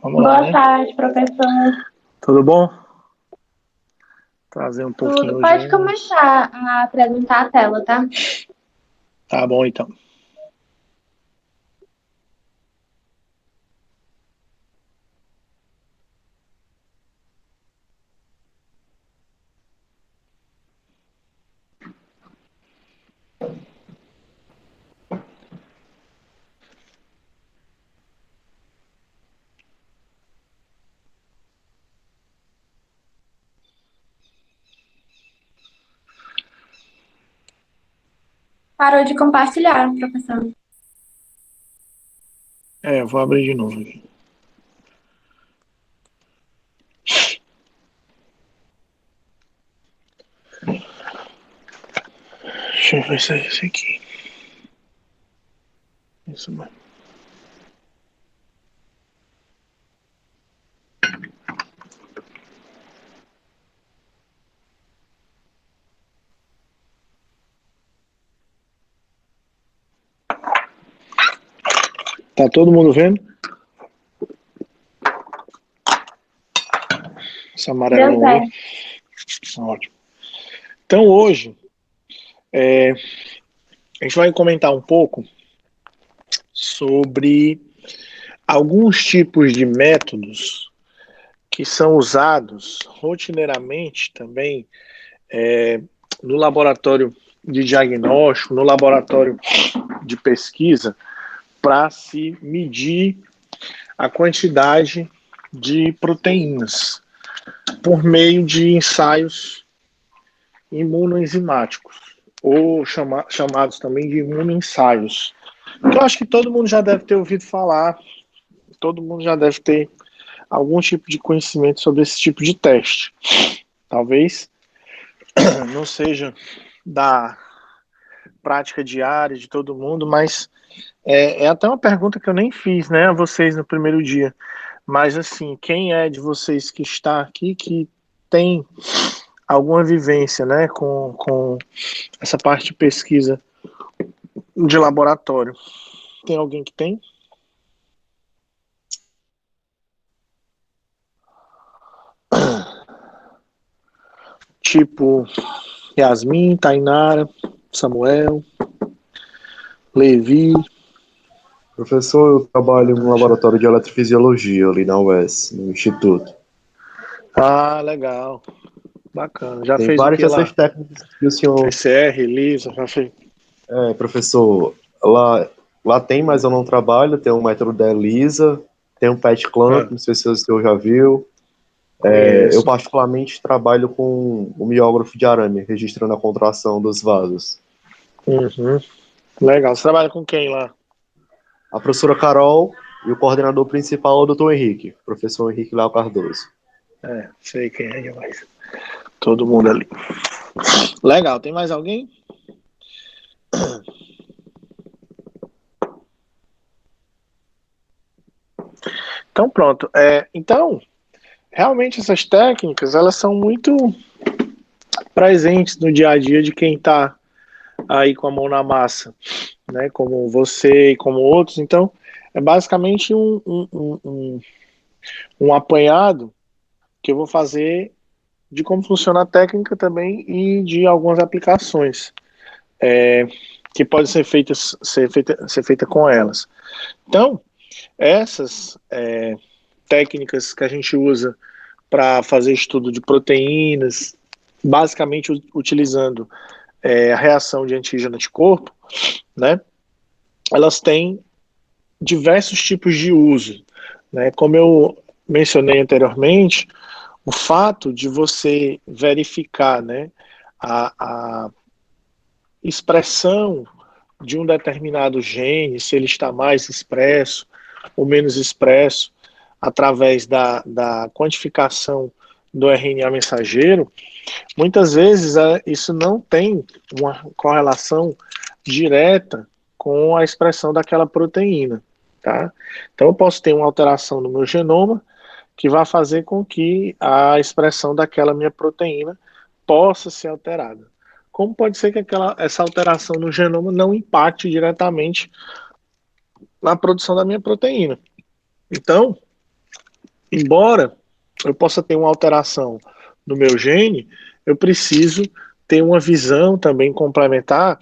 Vamos lá, Boa né? tarde, professor. Tudo bom? Trazer um pouquinho Tudo. hoje. Pode começar a apresentar a tela, tá? Tá bom, então. Parou de compartilhar, professor. Eu vou abrir de novo aqui. Deixa eu ver se é esse aqui. Isso mesmo. Tá todo mundo vendo? Esse amarelo Deu não viu? certo. Ótimo. Então hoje a gente vai comentar um pouco sobre alguns tipos de métodos que são usados rotineiramente também no laboratório de diagnóstico, no laboratório de pesquisa, para se medir a quantidade de proteínas por meio de ensaios imunoenzimáticos, ou chamados também de imunoensaios. Eu acho que todo mundo já deve ter ouvido falar, todo mundo já deve ter algum tipo de conhecimento sobre esse tipo de teste. Talvez não seja da prática diária de todo mundo, mas é até uma pergunta que eu nem fiz, né, a vocês no primeiro dia. Mas assim, quem é de vocês que está aqui que tem alguma vivência, né, com essa parte de pesquisa de laboratório? Tem alguém que tem? Tipo Yasmin, Tainara, Samuel, Levi. Professor, eu trabalho no laboratório de eletrofisiologia ali na UES, no Instituto. Ah, legal. Bacana. Já Tem fez o várias que dessas lá? técnicas que o senhor, PCR, Lisa, já fez. professor, lá tem, mas eu não trabalho, tem o método da ELISA, tem o PET Ah, clamp, não sei se o senhor já viu. Eu conheço. particularmente trabalho com o miógrafo de arame, registrando a contração dos vasos. Uhum. Legal. Você trabalha com quem lá? A professora Carol e o coordenador principal é o doutor Henrique, professor Henrique Léo Cardoso. Sei quem é demais. Todo mundo ali. Legal. Tem mais alguém? Então pronto. Então, realmente essas técnicas, elas são muito presentes no dia a dia de quem está aí com a mão na massa, né? Como você e como outros. Então, é basicamente um apanhado que eu vou fazer de como funciona a técnica também e de algumas aplicações que podem ser feita com elas. Então, essas técnicas que a gente usa para fazer estudo de proteínas, basicamente utilizando a reação de antígeno-anticorpo, né? Elas têm diversos tipos de uso, né? Como eu mencionei anteriormente, o fato de você verificar, né, a expressão de um determinado gene, se ele está mais expresso ou menos expresso, através da quantificação do RNA mensageiro, muitas vezes isso não tem uma correlação direta com a expressão daquela proteína, tá? Então eu posso ter uma alteração no meu genoma que vai fazer com que a expressão daquela minha proteína possa ser alterada. Como pode ser que essa alteração no genoma não impacte diretamente na produção da minha proteína? Então, embora eu possa ter uma alteração no meu gene, eu preciso ter uma visão também complementar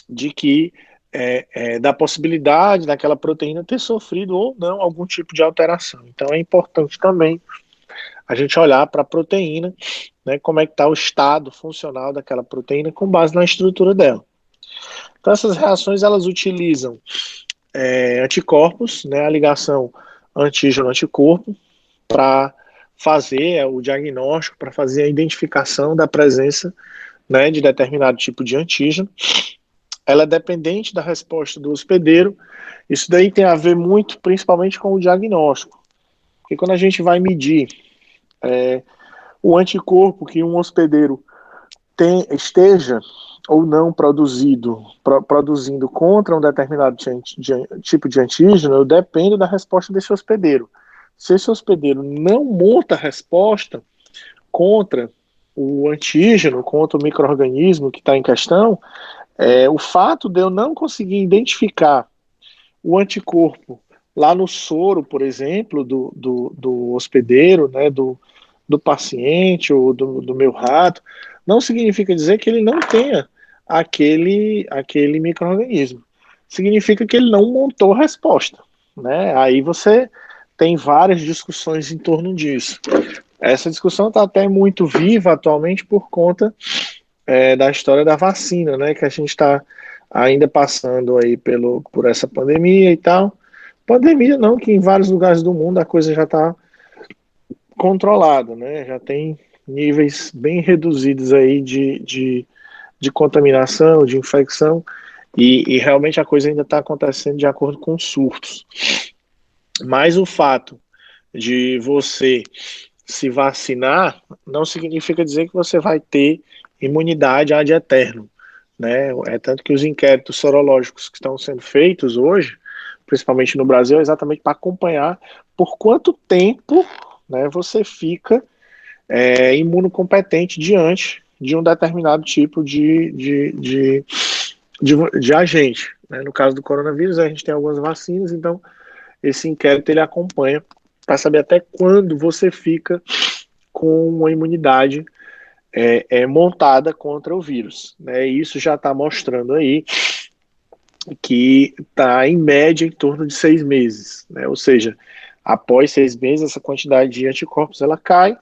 de que da possibilidade daquela proteína ter sofrido ou não algum tipo de alteração. Então é importante também a gente olhar para a proteína, né, como é que está o estado funcional daquela proteína com base na estrutura dela. Então essas reações elas utilizam anticorpos, né, a ligação antígeno-anticorpo, para fazer o diagnóstico, para fazer a identificação da presença, né, de determinado tipo de antígeno. Ela é dependente da resposta do hospedeiro. Isso daí tem a ver muito, principalmente, com o diagnóstico. Porque quando a gente vai medir o anticorpo que um hospedeiro esteja ou não produzindo contra um determinado tipo de antígeno, eu dependo da resposta desse hospedeiro. Se esse hospedeiro não monta a resposta contra o antígeno, contra o micro-organismo que está em questão, o fato de eu não conseguir identificar o anticorpo lá no soro, por exemplo, do hospedeiro, né, do paciente ou do meu rato, não significa dizer que ele não tenha aquele micro-organismo. Significa que ele não montou a resposta. Né? Aí você tem várias discussões em torno disso. Essa discussão está até muito viva atualmente por conta da história da vacina, né? Que a gente está ainda passando aí por essa pandemia e tal. Pandemia não, que em vários lugares do mundo a coisa já está controlada, né? Já tem níveis bem reduzidos aí de contaminação, de infecção, e realmente a coisa ainda está acontecendo de acordo com surtos. Mas o fato de você se vacinar não significa dizer que você vai ter imunidade ad eterno, né? É tanto que os inquéritos sorológicos que estão sendo feitos hoje, principalmente no Brasil, é exatamente para acompanhar por quanto tempo, né, você fica imunocompetente diante de um determinado tipo de agente. Né? No caso do coronavírus, a gente tem algumas vacinas, então esse inquérito ele acompanha para saber até quando você fica com uma imunidade montada contra o vírus. Né? E isso já está mostrando aí que está em média em torno de 6 meses. Né? Ou seja, após 6 meses, essa quantidade de anticorpos ela cai,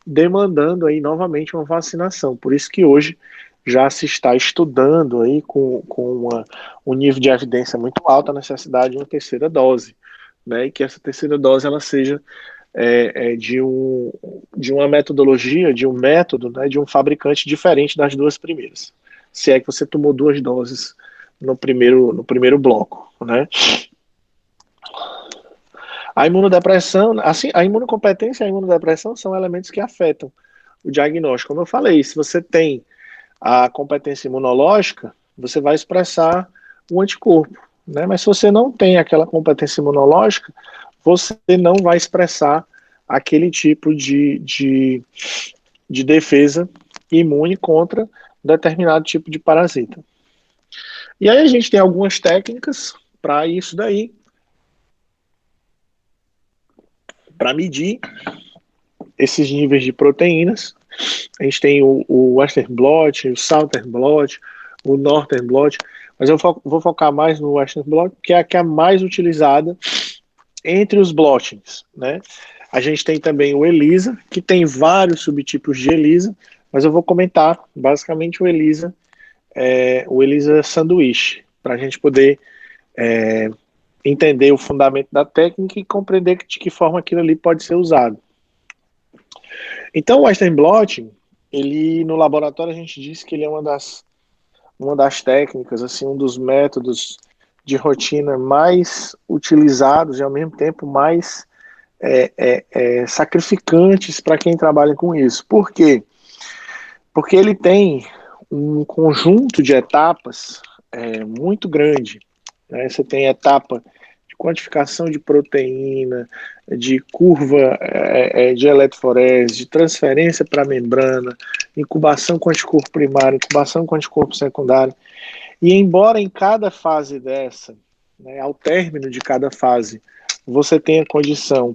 demandando aí novamente uma vacinação. Por isso que hoje já se está estudando aí com um nível de evidência muito alto a necessidade de uma terceira dose, né? E que essa terceira dose ela seja de uma metodologia, de um método, né? De um fabricante diferente das duas primeiras. Se é que você tomou 2 doses no primeiro bloco, né? A imunodepressão, assim, a imunocompetência e a imunodepressão são elementos que afetam o diagnóstico. Como eu falei, se você tem a competência imunológica, você vai expressar o anticorpo, né? Mas se você não tem aquela competência imunológica, você não vai expressar aquele tipo de defesa imune contra determinado tipo de parasita. E aí a gente tem algumas técnicas para isso daí, para medir esses níveis de proteínas. A gente tem o Western blot, o Southern blot, o Northern blot, mas eu vou focar mais no Western blot, que é a que é mais utilizada entre os blotings, né? A gente tem também o ELISA, que tem vários subtipos de ELISA, mas eu vou comentar basicamente o ELISA sanduíche, para a gente poder entender o fundamento da técnica e compreender de que forma aquilo ali pode ser usado. Então, o Western blotting, ele no laboratório a gente disse que ele é uma das técnicas, assim, um dos métodos de rotina mais utilizados e ao mesmo tempo mais sacrificantes para quem trabalha com isso. Por quê? Porque ele tem um conjunto de etapas muito grande. Né? Você tem a etapa de quantificação de proteína, de curva de eletroforese, de transferência para a membrana, incubação com anticorpo primário, incubação com anticorpo secundário. E embora em cada fase dessa, né, ao término de cada fase, você tenha condição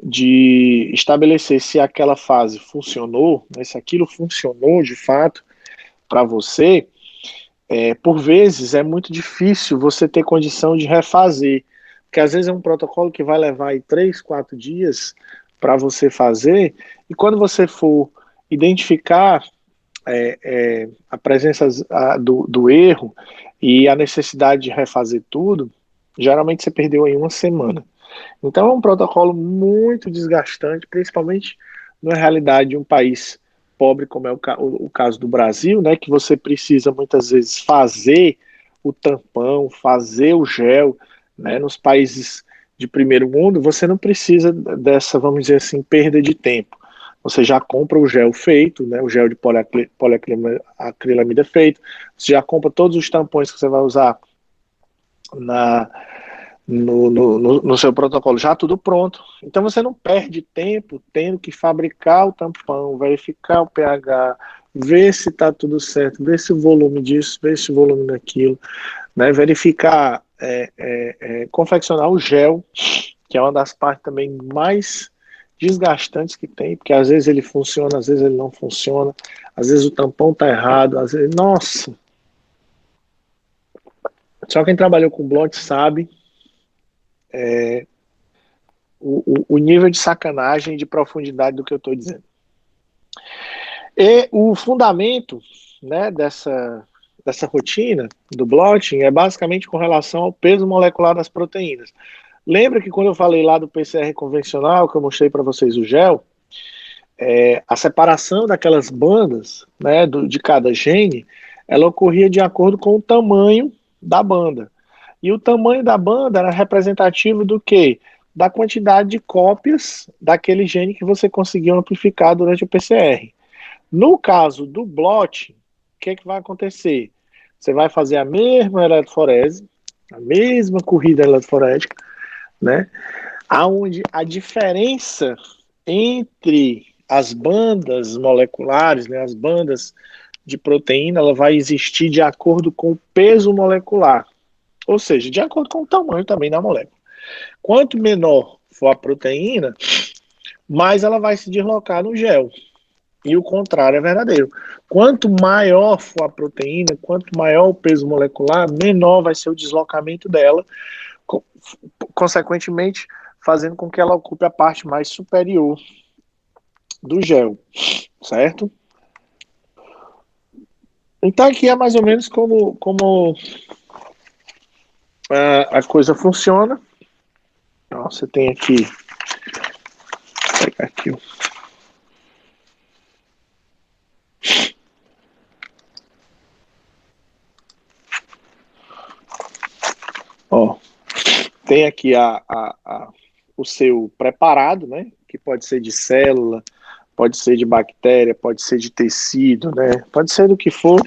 de estabelecer se aquela fase funcionou, né, se aquilo funcionou de fato para você, por vezes é muito difícil você ter condição de refazer, porque às vezes é um protocolo que vai levar aí 3, 4 dias para você fazer, e quando você for identificar a presença do erro e a necessidade de refazer tudo, geralmente você perdeu aí uma semana. Então é um protocolo muito desgastante, principalmente na realidade de um país pobre como é o caso do Brasil, né, que você precisa muitas vezes fazer o tampão, fazer o gel, né, nos países de primeiro mundo, você não precisa dessa, vamos dizer assim, perda de tempo. Você já compra o gel feito, né, o gel de poliacrilamida feito, você já compra todos os tampões que você vai usar na no seu protocolo, já tudo pronto. Então você não perde tempo tendo que fabricar o tampão, verificar o pH, ver se está tudo certo, ver se o volume disso, ver se o volume daquilo, né? Verificar, confeccionar o gel, que é uma das partes também mais desgastantes que tem, porque às vezes ele funciona, às vezes ele não funciona, às vezes o tampão está errado, às vezes, nossa. Só quem trabalhou com blot sabe o nível de sacanagem e de profundidade do que eu estou dizendo. E o fundamento, né, dessa rotina do blotting é basicamente com relação ao peso molecular das proteínas. Lembra que quando eu falei lá do PCR convencional, que eu mostrei para vocês o gel, a separação daquelas bandas, né, de cada gene, ela ocorria de acordo com o tamanho da banda. E o tamanho da banda era representativo do quê? Da quantidade de cópias daquele gene que você conseguiu amplificar durante o PCR. No caso do blot, o que vai acontecer? Você vai fazer a mesma eletroforese, a mesma corrida eletroforética, né? Onde a diferença entre as bandas moleculares, né, as bandas de proteína, ela vai existir de acordo com o peso molecular. Ou seja, de acordo com o tamanho também da molécula. Quanto menor for a proteína, mais ela vai se deslocar no gel. E o contrário é verdadeiro. Quanto maior for a proteína, quanto maior o peso molecular, menor vai ser o deslocamento dela, consequentemente fazendo com que ela ocupe a parte mais superior do gel, certo? Então aqui é mais ou menos como a coisa funciona. Você tem aqui, vou pegar aqui tem aqui o seu preparado, né? Que pode ser de célula, pode ser de bactéria, pode ser de tecido, né? Pode ser do que for.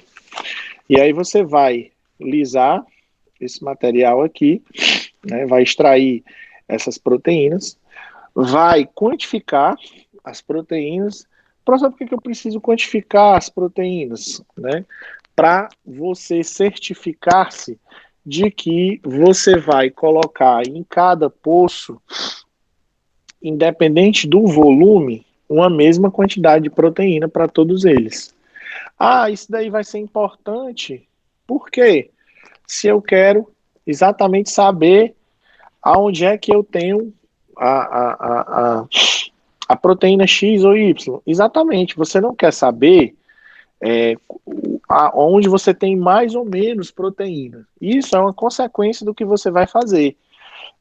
E aí você vai lisar esse material aqui, né? Vai extrair essas proteínas, vai quantificar as proteínas. Professor, por que eu preciso quantificar as proteínas, né? Para você certificar-se de que você vai colocar em cada poço, independente do volume, uma mesma quantidade de proteína para todos eles. Isso daí vai ser importante. Por quê? Se eu quero exatamente saber aonde é que eu tenho a proteína X ou Y. Exatamente, você não quer saber onde você tem mais ou menos proteína. Isso é uma consequência do que você vai fazer.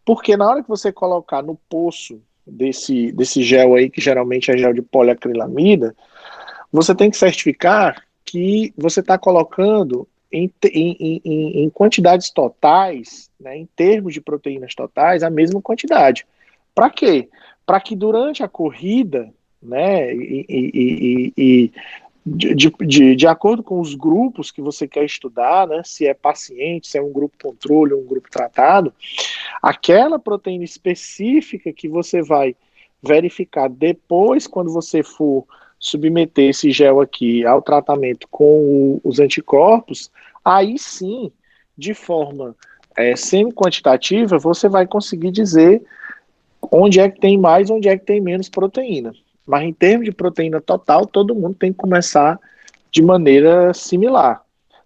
Porque na hora que você colocar no poço desse gel aí, que geralmente é gel de poliacrilamida, você tem que certificar que você está colocando em quantidades totais, né, em termos de proteínas totais, a mesma quantidade. Para quê? Para que durante a corrida, né, de acordo com os grupos que você quer estudar, né, se é paciente, se é um grupo controle ou um grupo tratado, aquela proteína específica que você vai verificar depois, quando você for submeter esse gel aqui ao tratamento com os anticorpos, aí sim, de forma semi-quantitativa, você vai conseguir dizer onde é que tem mais, onde é que tem menos proteína. Mas em termos de proteína total, todo mundo tem que começar de maneira similar.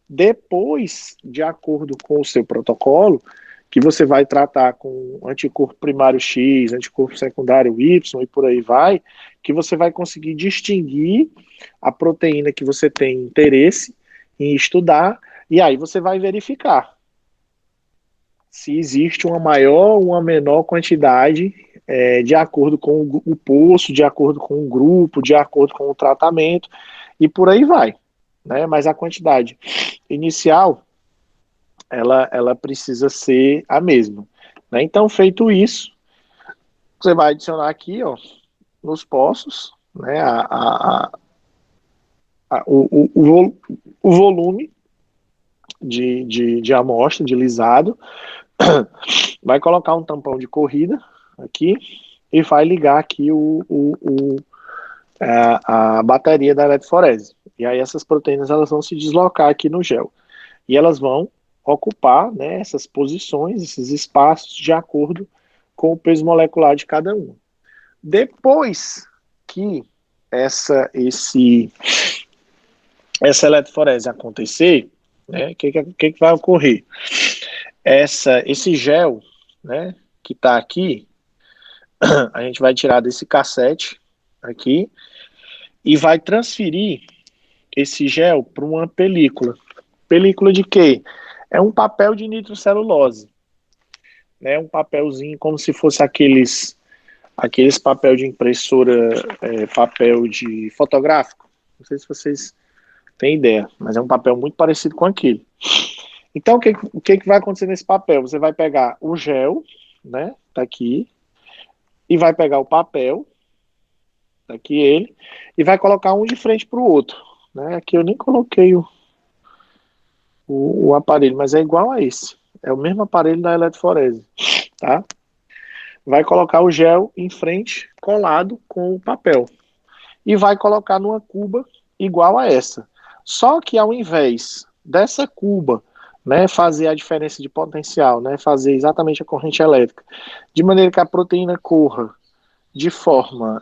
Depois, de acordo com o seu protocolo, que você vai tratar com anticorpo primário X, anticorpo secundário Y e por aí vai, que você vai conseguir distinguir a proteína que você tem interesse em estudar, e aí você vai verificar se existe uma maior ou uma menor quantidade de acordo com o poço, de acordo com o grupo, de acordo com o tratamento, e por aí vai. Né? Mas a quantidade inicial, ela precisa ser a mesma. Né? Então, feito isso, você vai adicionar aqui, ó, nos poços, né, o volume de amostra, de lisado, vai colocar um tampão de corrida aqui e vai ligar aqui a bateria da eletroforese. E aí essas proteínas elas vão se deslocar aqui no gel. E elas vão ocupar, né, essas posições, esses espaços de acordo com o peso molecular de cada um. Depois que essa eletroforese acontecer, né, o que vai ocorrer? Esse gel, né, que está aqui, a gente vai tirar desse cassete aqui e vai transferir esse gel para uma película. Película de quê? É um papel de nitrocelulose. Né, um papelzinho como se fosse aqueles papel de impressora, papel de fotográfico. Não sei se vocês têm ideia, mas é um papel muito parecido com aquele. Então, o que vai acontecer nesse papel? Você vai pegar o gel, né, tá aqui, e vai pegar o papel, tá aqui ele, e vai colocar um de frente para o outro. Né? Aqui eu nem coloquei o aparelho, mas é igual a esse. É o mesmo aparelho da eletroforese, tá? Vai colocar o gel em frente, colado com o papel. E vai colocar numa cuba igual a essa. Só que ao invés dessa cuba, né, fazer a diferença de potencial, né, fazer exatamente a corrente elétrica, de maneira que a proteína corra de forma,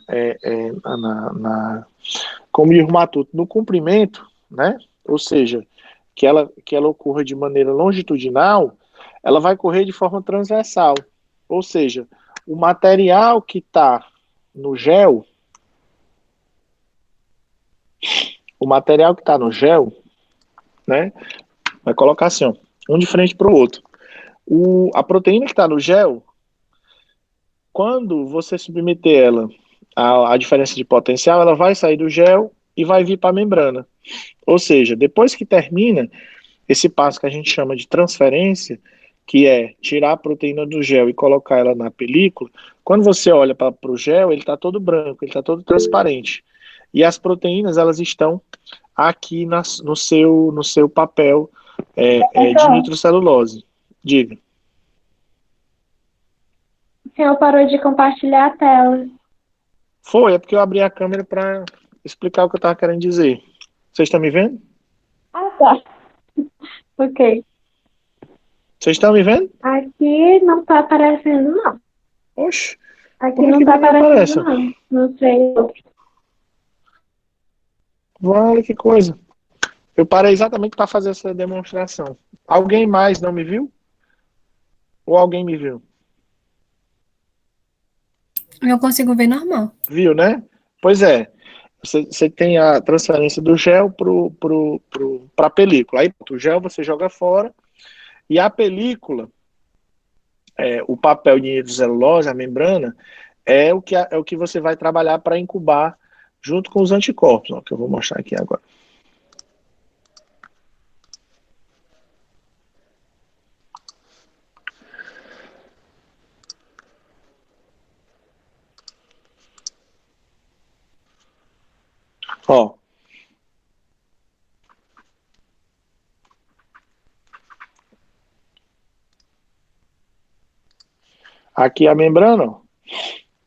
como o matuto, no comprimento, né, ou seja, que ela ocorra de maneira longitudinal, ela vai correr de forma transversal. Ou seja, o material que está no gel, né, vai colocar assim, ó, um de frente para o outro. A proteína que está no gel, quando você submeter ela à diferença de potencial, ela vai sair do gel e vai vir para a membrana. Ou seja, depois que termina esse passo que a gente chama de transferência, que é tirar a proteína do gel e colocar ela na película, quando você olha para o gel, ele está todo branco, ele está todo transparente. E as proteínas, elas estão aqui no seu papel de nitrocelulose. Diga. O senhor parou de compartilhar a tela. É porque eu abri a câmera para explicar o que eu estava querendo dizer. Vocês estão me vendo? Ah, tá. Ok. Vocês estão me vendo? Aqui não está aparecendo, não. Oxe. Aqui Como é não que está não aparece? aparecendo, não. Não sei. Vale, que coisa. Eu parei exatamente para fazer essa demonstração. Alguém mais não me viu? Ou alguém me viu? Eu consigo ver normal. Viu, né? Pois é. Você tem a transferência do gel para a película. Aí o gel você joga fora e a película, o papel de nitrocelulose, a membrana, é o que você vai trabalhar para incubar junto com os anticorpos, ó, que eu vou mostrar aqui agora. Ó. Aqui a membrana, ó,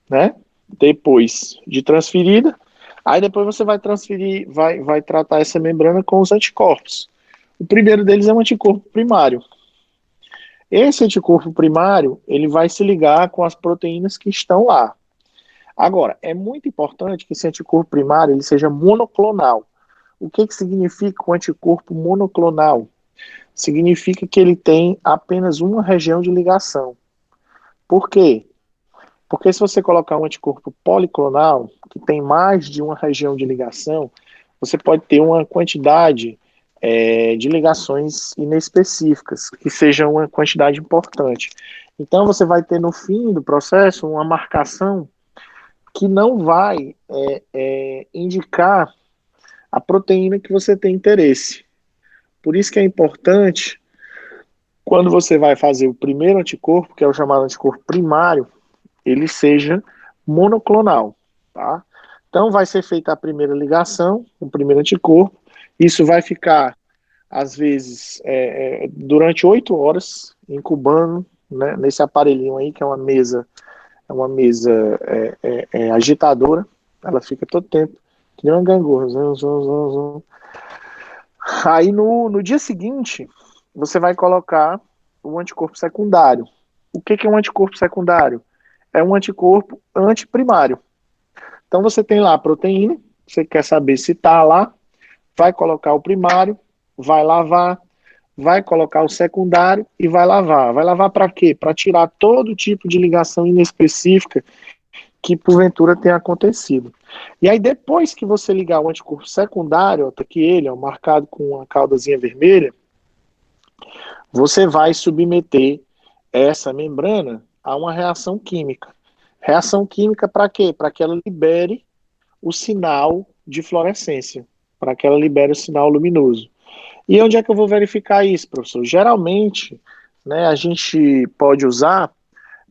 né? Depois de transferida, aí depois você vai transferir, vai tratar essa membrana com os anticorpos. O primeiro deles é um anticorpo primário. Esse anticorpo primário, ele vai se ligar com as proteínas que estão lá. Agora, é muito importante que esse anticorpo primário ele seja monoclonal. O que significa o anticorpo monoclonal? Significa que ele tem apenas uma região de ligação. Por quê? Porque se você colocar um anticorpo policlonal, que tem mais de uma região de ligação, você pode ter uma quantidade de ligações inespecíficas, que seja uma quantidade importante. Então você vai ter no fim do processo uma marcação que não vai indicar a proteína que você tem interesse. Por isso que é importante, quando você vai fazer o primeiro anticorpo, que é o chamado anticorpo primário, ele seja monoclonal, tá? Então vai ser feita a primeira ligação, o primeiro anticorpo, isso vai ficar, às vezes, durante 8 horas, incubando, né, nesse aparelhinho aí, que é uma mesa agitadora, ela fica todo tempo, que nem uma gangorra. Aí no dia seguinte, você vai colocar o anticorpo secundário. O que é um anticorpo secundário? É um anticorpo antiprimário. Então você tem lá a proteína, você quer saber se está lá, vai colocar o primário, vai lavar, vai colocar o secundário e vai lavar. Vai lavar para quê? Para tirar todo tipo de ligação inespecífica que porventura tenha acontecido. E aí depois que você ligar o anticorpo secundário, tá aqui ele, ó, marcado com uma caudazinha vermelha, você vai submeter essa membrana a uma reação química. Reação química para quê? Para que ela libere o sinal de fluorescência, para que ela libere o sinal luminoso. E onde é que eu vou verificar isso, professor? Geralmente, né, a gente pode usar,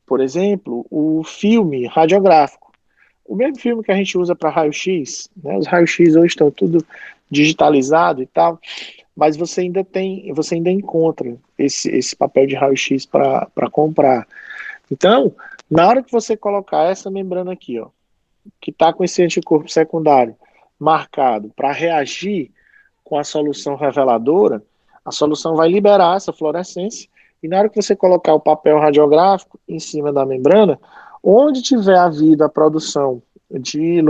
por exemplo, o filme radiográfico. O mesmo filme que a gente usa para raio-x, né, os raios-x hoje estão tudo digitalizado e tal, mas você ainda encontra esse papel de raio-x para comprar. Então, na hora que você colocar essa membrana aqui, ó, que está com esse anticorpo secundário marcado para reagir com a solução reveladora, a solução vai liberar essa fluorescência e na hora que você colocar o papel radiográfico em cima da membrana, onde tiver havido a produção de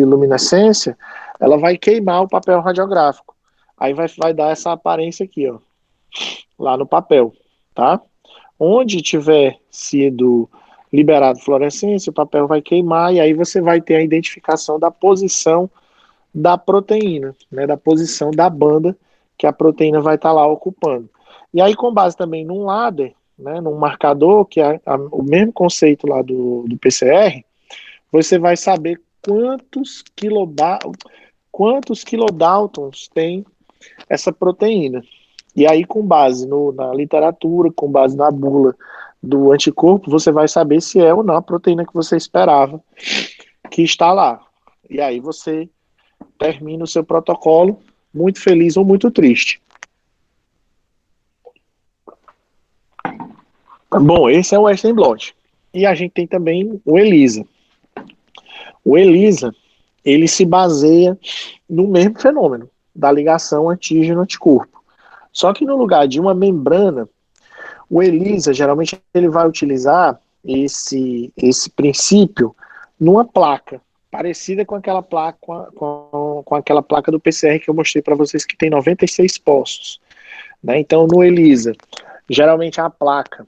luminescência, ela vai queimar o papel radiográfico. Aí vai dar essa aparência aqui, ó, lá no papel, tá? Onde tiver sido liberado fluorescência, o papel vai queimar e aí você vai ter a identificação da posição da proteína, né, da posição da banda que a proteína vai estar lá ocupando. E aí, com base também num ladder, né, num marcador, que é o mesmo conceito lá do PCR, você vai saber quantos kilodaltons tem essa proteína. E aí, com base na literatura, com base na bula do anticorpo, você vai saber se é ou não a proteína que você esperava que está lá. E aí você termina o seu protocolo muito feliz ou muito triste. Bom, esse é o Western blot. E a gente tem também o ELISA. O ELISA, ele se baseia no mesmo fenômeno da ligação antígeno-anticorpo. Só que no lugar de uma membrana, o ELISA, geralmente, ele vai utilizar esse princípio numa placa, parecida com aquela placa, com aquela placa do PCR que eu mostrei para vocês, que tem 96 postos. Né? Então, no ELISA, geralmente a placa,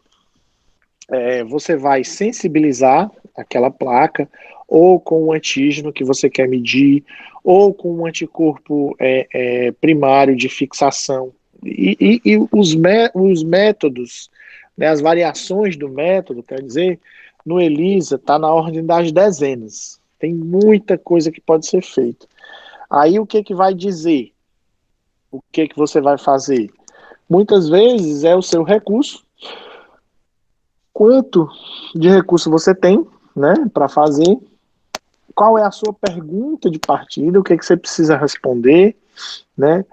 você vai sensibilizar aquela placa, ou com o antígeno que você quer medir, ou com um anticorpo primário de fixação. E os métodos, né, as variações do método, quer dizer, no ELISA está na ordem das dezenas. Tem muita coisa que pode ser feita. Aí o que vai dizer? O que você vai fazer? Muitas vezes é o seu recurso. Quanto de recurso você tem, né, para fazer? Qual é a sua pergunta de partida? O que você precisa responder? Né?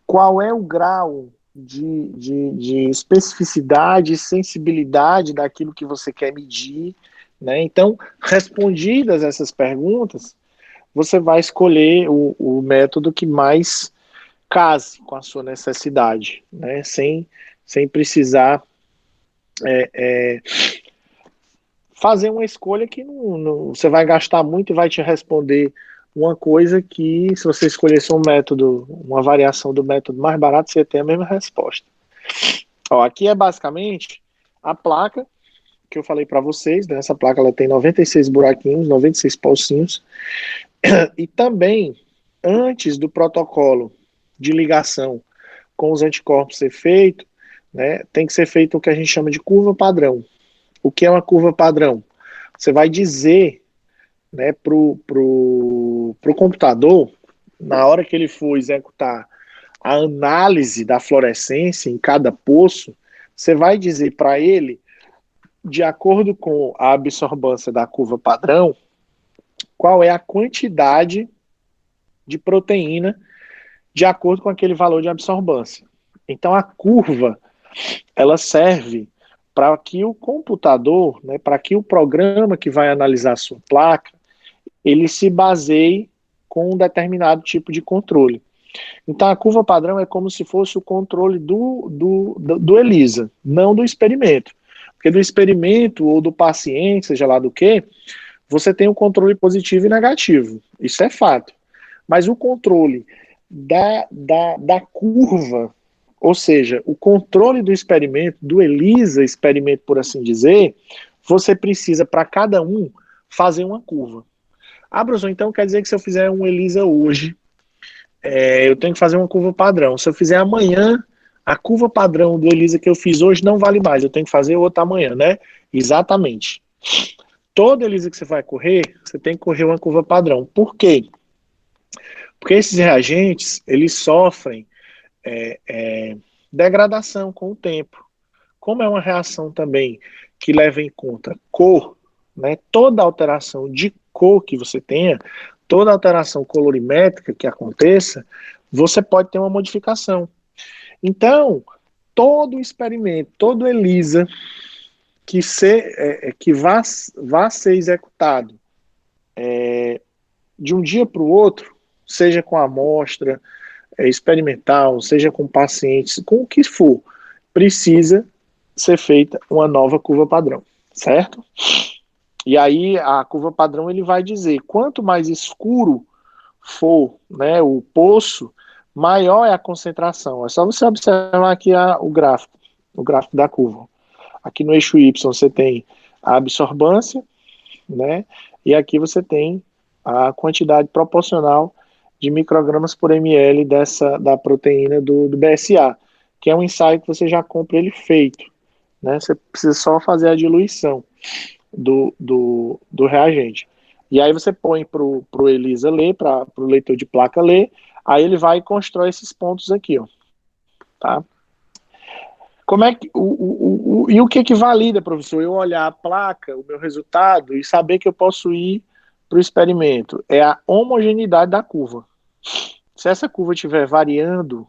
Qual é o grau de especificidade e sensibilidade daquilo que você quer medir? Né? Então, respondidas essas perguntas, você vai escolher o método que mais case com a sua necessidade, né? Sem precisar fazer uma escolha que você vai gastar muito e vai te responder uma coisa que, se você escolhesse um método, uma variação do método mais barato, você ia ter a mesma resposta. Ó, aqui é basicamente a placa que eu falei para vocês, né? Essa placa ela tem 96 buraquinhos, 96 pocinhos, e também, antes do protocolo de ligação com os anticorpos ser feito, né, tem que ser feito o que a gente chama de curva padrão. O que é uma curva padrão? Você vai dizer, né, pro computador, na hora que ele for executar a análise da fluorescência em cada poço, você vai dizer para ele, de acordo com a absorbância da curva padrão, qual é a quantidade de proteína de acordo com aquele valor de absorbância. Então a curva, ela serve para que o computador, né, para que o programa que vai analisar a sua placa, ele se baseie com um determinado tipo de controle. Então a curva padrão é como se fosse o controle do ELISA, não do experimento. Porque do experimento ou do paciente, seja lá do que, você tem o controle positivo e negativo. Isso é fato. Mas o controle da curva, ou seja, o controle do experimento, do ELISA experimento, por assim dizer, você precisa, para cada um, fazer uma curva. Bruno, então quer dizer que se eu fizer um ELISA hoje, eu tenho que fazer uma curva padrão. Se eu fizer amanhã, a curva padrão do ELISA que eu fiz hoje não vale mais, eu tenho que fazer outra amanhã, né? Exatamente. Todo ELISA que você vai correr, você tem que correr uma curva padrão. Por quê? Porque esses reagentes, eles sofrem degradação com o tempo. Como é uma reação também que leva em conta cor, né? Toda alteração de cor que você tenha, toda alteração colorimétrica que aconteça, você pode ter uma modificação. Então, todo experimento, todo ELISA que vá ser executado de um dia para o outro, seja com amostra experimental, seja com pacientes, com o que for, precisa ser feita uma nova curva padrão, certo? E aí a curva padrão ele vai dizer, quanto mais escuro for, né, o poço, maior é a concentração. É só você observar aqui o gráfico da curva. Aqui no eixo Y você tem a absorbância, né, e aqui você tem a quantidade proporcional de microgramas por ml da proteína do BSA, que é um ensaio que você já compra ele feito, né, você precisa só fazer a diluição do reagente. E aí você põe para o ELISA ler, para o leitor de placa ler, aí ele vai e constrói esses pontos aqui, ó, tá? Como é que e o que valida, professor? Eu olhar a placa, o meu resultado e saber que eu posso ir para o experimento. É a homogeneidade da curva. Se essa curva estiver variando,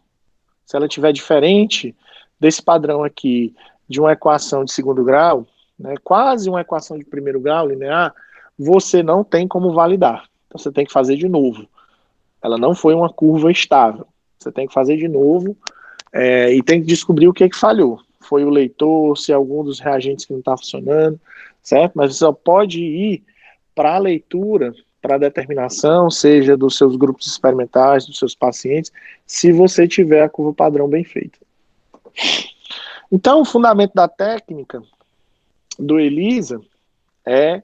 se ela estiver diferente desse padrão aqui de uma equação de segundo grau, né, quase uma equação de primeiro grau linear, você não tem como validar. Então você tem que fazer de novo. Ela não foi uma curva estável. Você tem que fazer de novo e tem que descobrir o que falhou. Foi o leitor, se algum dos reagentes que não está funcionando, certo? Mas você só pode ir para a leitura, para a determinação, seja dos seus grupos experimentais, dos seus pacientes, se você tiver a curva padrão bem feita. Então, o fundamento da técnica do ELISA é,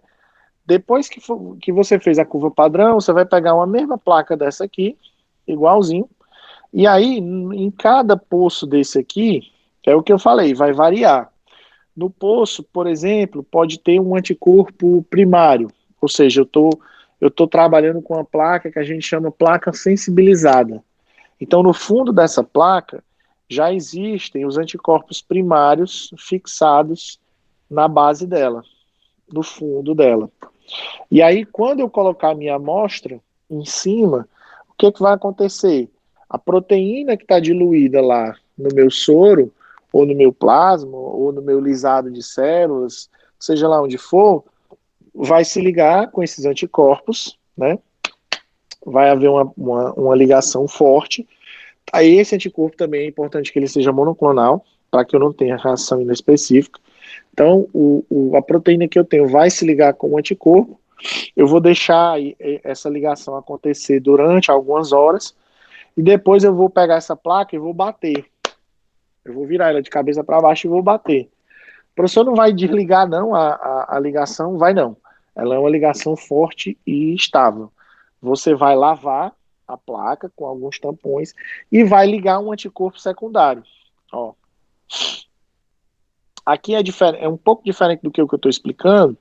depois que você fez a curva padrão, você vai pegar uma mesma placa dessa aqui, igualzinho, e aí, em cada poço desse aqui, é o que eu falei, vai variar. No poço, por exemplo, pode ter um anticorpo primário, ou seja, eu tô trabalhando com uma placa que a gente chama placa sensibilizada. Então, no fundo dessa placa, já existem os anticorpos primários fixados na base dela, no fundo dela. E aí, quando eu colocar a minha amostra em cima, o que vai acontecer? A proteína que está diluída lá no meu soro, ou no meu plasma, ou no meu lisado de células, seja lá onde for, vai se ligar com esses anticorpos, né? Vai haver uma ligação forte. Aí esse anticorpo também é importante que ele seja monoclonal, para que eu não tenha reação inespecífica. Então, a proteína que eu tenho vai se ligar com o anticorpo, eu vou deixar essa ligação acontecer durante algumas horas, e depois eu vou pegar essa placa e vou bater. Eu vou virar ela de cabeça para baixo e vou bater. O professor não vai desligar, não, a ligação, vai não. Ela é uma ligação forte e estável. Você vai lavar a placa com alguns tampões e vai ligar um anticorpo secundário. Ó. Aqui é um pouco diferente do que eu estou explicando,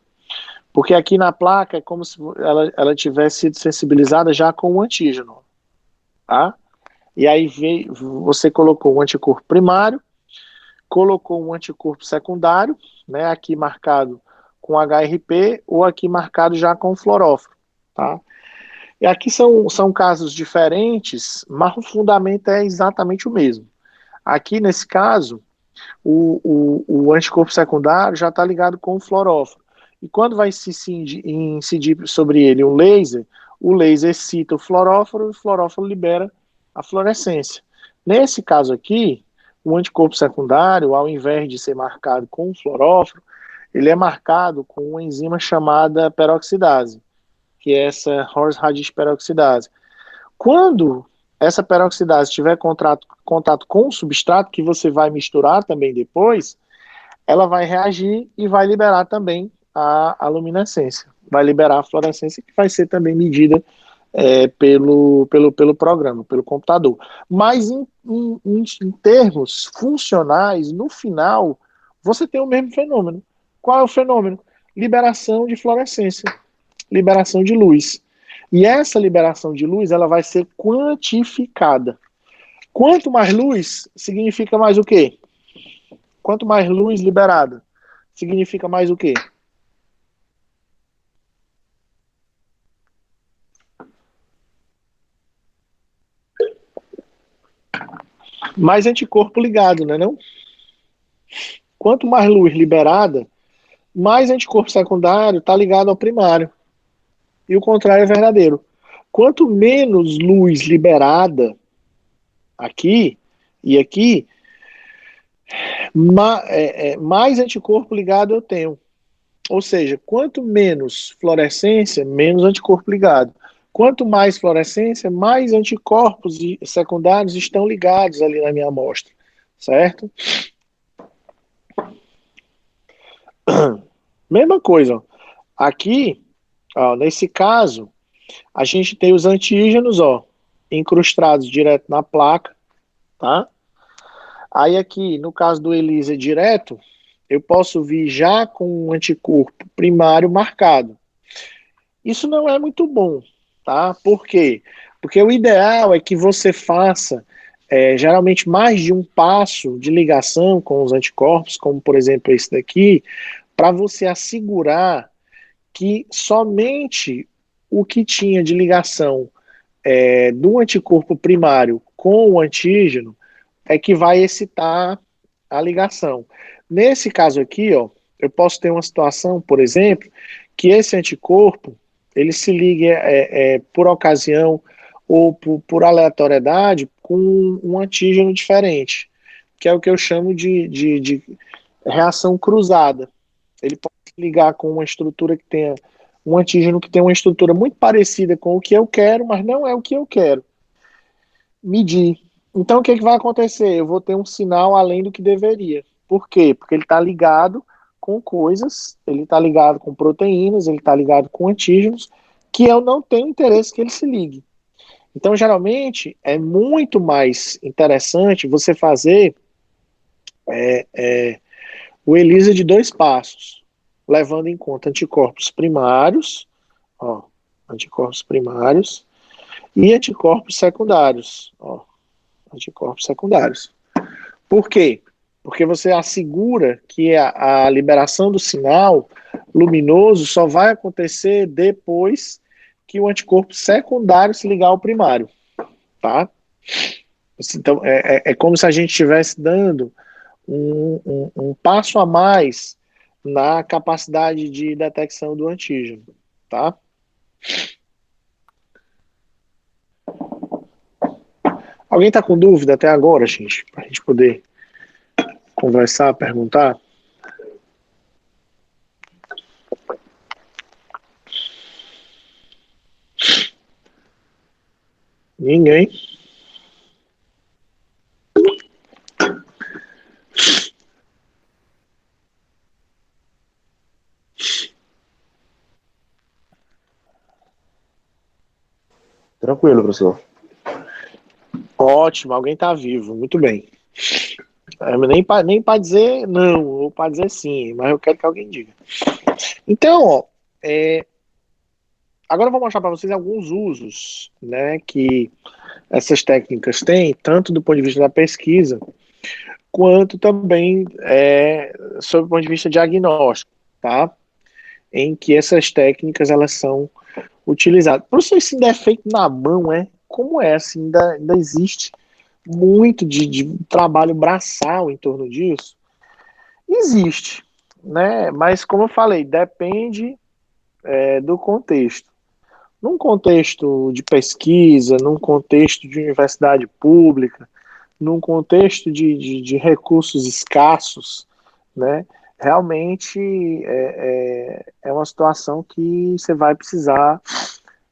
porque aqui na placa é como se ela tivesse sido sensibilizada já com o antígeno. Tá? E aí você colocou um anticorpo primário, colocou um anticorpo secundário, né, aqui marcado com HRP ou aqui marcado já com fluoróforo. Tá? E aqui são casos diferentes, mas o fundamento é exatamente o mesmo. Aqui, nesse caso, o anticorpo secundário já está ligado com o fluoróforo. E quando vai se incidir sobre ele um laser, o laser excita o fluoróforo e o fluoróforo libera a fluorescência. Nesse caso aqui, o anticorpo secundário, ao invés de ser marcado com o fluoróforo, ele é marcado com uma enzima chamada peroxidase, que é essa Horse-Radix peroxidase. Quando essa peroxidase tiver contato com o substrato, que você vai misturar também depois, ela vai reagir e vai liberar também a luminescência. Vai liberar a fluorescência, que vai ser também medida pelo programa, pelo computador. Mas em termos funcionais, no final, você tem o mesmo fenômeno. Qual é o fenômeno? Liberação de fluorescência, liberação de luz. E essa liberação de luz, ela vai ser quantificada. Quanto mais luz, significa mais o quê? Quanto mais luz liberada, significa mais o quê? Mais anticorpo ligado, né, não? Quanto mais luz liberada, mais anticorpo secundário está ligado ao primário. E o contrário é verdadeiro. Quanto menos luz liberada aqui e aqui, mais anticorpo ligado eu tenho. Ou seja, quanto menos fluorescência, menos anticorpo ligado. Quanto mais fluorescência, mais anticorpos secundários estão ligados ali na minha amostra. Certo? Mesma coisa. Ó. Aqui, ó, nesse caso, a gente tem os antígenos, ó, incrustados direto na placa, tá? Aí aqui, no caso do ELISA direto, eu posso vir já com um anticorpo primário marcado. Isso não é muito bom, tá? Por quê? Porque o ideal é que você faça geralmente mais de um passo de ligação com os anticorpos, como por exemplo esse daqui, para você assegurar que somente o que tinha de ligação do anticorpo primário com o antígeno é que vai excitar a ligação. Nesse caso aqui, ó, eu posso ter uma situação, por exemplo, que esse anticorpo ele se ligue por ocasião ou por aleatoriedade com um antígeno diferente, que é o que eu chamo de reação cruzada. Ele pode se ligar com uma estrutura que tenha um antígeno que tem uma estrutura muito parecida com o que eu quero, mas não é o que eu quero medir. Então, o que vai acontecer? Eu vou ter um sinal além do que deveria. Por quê? Porque ele está ligado com coisas, ele está ligado com proteínas, ele está ligado com antígenos, que eu não tenho interesse que ele se ligue. Então, geralmente, é muito mais interessante você fazer o ELISA de 2 passos, levando em conta anticorpos primários, ó, anticorpos primários, e anticorpos secundários, ó, anticorpos secundários. Por quê? Porque você assegura que a liberação do sinal luminoso só vai acontecer depois que o anticorpo secundário se ligar ao primário, tá? Então, é como se a gente estivesse dando um passo a mais na capacidade de detecção do antígeno, tá? Alguém está com dúvida até agora, gente? Para a gente poder conversar, perguntar? Ninguém. Tranquilo, professor. Ótimo, alguém está vivo, muito bem. Nem para dizer não, ou para dizer sim, mas eu quero que alguém diga. Então, ó, agora eu vou mostrar para vocês alguns usos, né, que essas técnicas têm, tanto do ponto de vista da pesquisa, quanto também sob o ponto de vista diagnóstico, tá? Em que essas técnicas elas são utilizadas. Professor, isso ainda é feito na mão, é? Como é? Assim, ainda existe muito de trabalho braçal em torno disso? Existe, né? Mas como eu falei, depende do contexto. Num contexto de pesquisa, num contexto de universidade pública, num contexto de recursos escassos, né? Realmente é uma situação que você vai precisar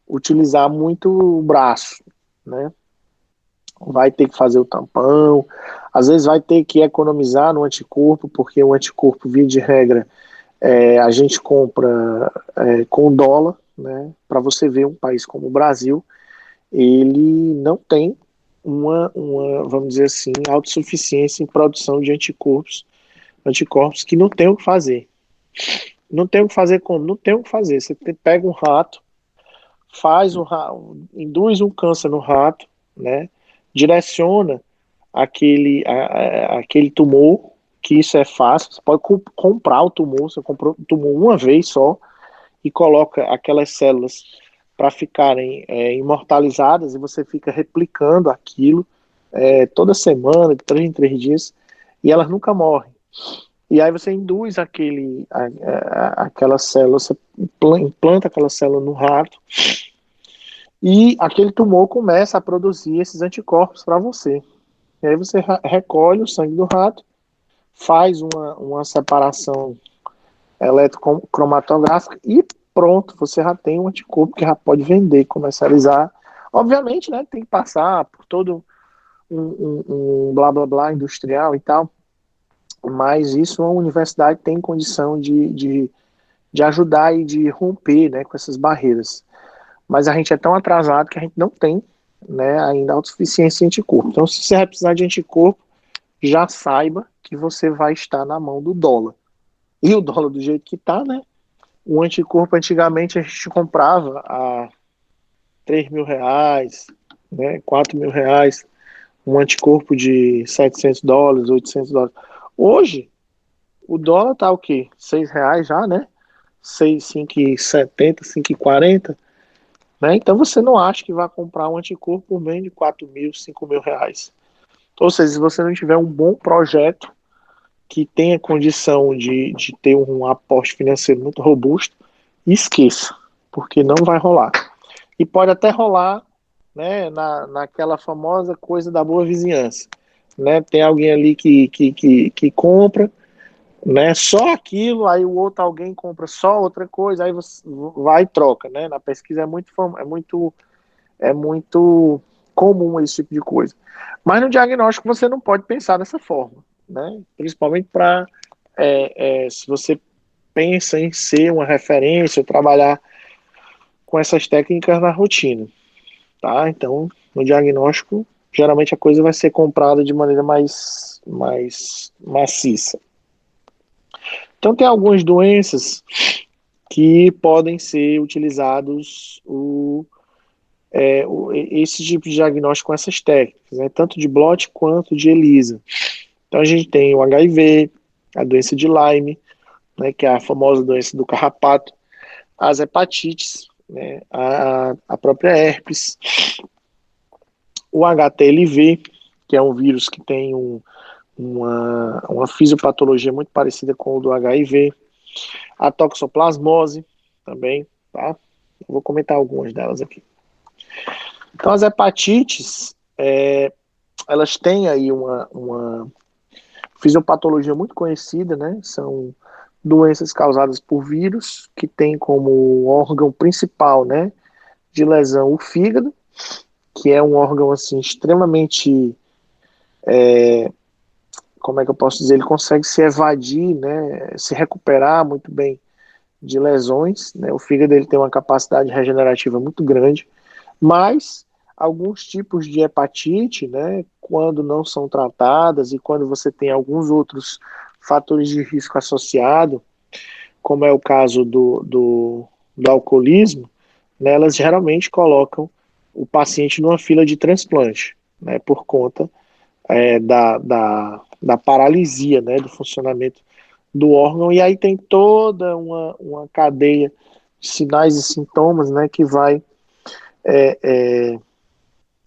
utilizar muito o braço, né? Vai ter que fazer o tampão, às vezes vai ter que economizar no anticorpo, porque o anticorpo, via de regra, a gente compra com dólar, né? Para você ver um país como o Brasil, ele não tem vamos dizer assim, autossuficiência em produção de anticorpos que não tem o que fazer. Não tem o que fazer como? Não tem o que fazer. Você pega um rato, induz um câncer no rato, né? Direciona aquele tumor, que isso é fácil. Você pode comprar o tumor, você comprou o tumor uma vez só e coloca aquelas células para ficarem imortalizadas, e você fica replicando aquilo toda semana, de 3 em 3 dias, e elas nunca morrem. E aí você induz aquela célula, você implanta aquela célula no rato, e aquele tumor começa a produzir esses anticorpos para você. E aí você recolhe o sangue do rato, faz uma separação eletrocromatográfica e pronto, você já tem um anticorpo que já pode vender, comercializar. Obviamente, né, tem que passar por todo um blá blá blá industrial e tal, mas isso a universidade tem condição de ajudar e de romper, né, com essas barreiras. Mas a gente é tão atrasado que a gente não tem, né, ainda autossuficiência em anticorpo. Então, se você vai precisar de anticorpo, já saiba que você vai estar na mão do dólar. E o dólar do jeito que está, né? O anticorpo antigamente a gente comprava a R$ 3.000, né, R$ 4.000, um anticorpo de US$ 700, US$ 800. Hoje, o dólar tá o quê? R$ 6 já, né? 5,70, 5,40, né? Então você não acha que vai comprar um anticorpo por menos de R$ 4.000, R$ 5.000. Ou seja, se você não tiver um bom projeto que tenha condição de ter um aporte financeiro muito robusto, esqueça, porque não vai rolar. E pode até rolar, né, naquela famosa coisa da boa vizinhança, né? Tem alguém ali que compra, né, só aquilo, aí o outro alguém compra só outra coisa, aí você vai e troca, né? Na pesquisa é muito comum esse tipo de coisa. Mas no diagnóstico você não pode pensar dessa forma, né? Principalmente para se você pensa em ser uma referência, ou trabalhar com essas técnicas na rotina, tá? Então, no diagnóstico, geralmente a coisa vai ser comprada de maneira mais maciça. Então, tem algumas doenças que podem ser utilizados esse tipo de diagnóstico com essas técnicas, né? Tanto de Blot quanto de ELISA. Então, a gente tem o HIV, a doença de Lyme, né, que é a famosa doença do carrapato, as hepatites, né, a própria herpes, o HTLV, que é um vírus que tem uma fisiopatologia muito parecida com o do HIV, a toxoplasmose também, tá? Eu vou comentar algumas delas aqui. Então, as hepatites, elas têm aí uma fisiopatologia muito conhecida, né? São doenças causadas por vírus, que tem como órgão principal, né, de lesão o fígado, que é um órgão assim extremamente, como é que eu posso dizer, ele consegue se evadir, né, se recuperar muito bem de lesões, né, o fígado ele tem uma capacidade regenerativa muito grande, mas alguns tipos de hepatite, né, quando não são tratadas e quando você tem alguns outros fatores de risco associado, como é o caso do alcoolismo, né, elas geralmente colocam o paciente numa fila de transplante, né, por conta da paralisia, né, do funcionamento do órgão, e aí tem toda uma cadeia de sinais e sintomas, né, que vai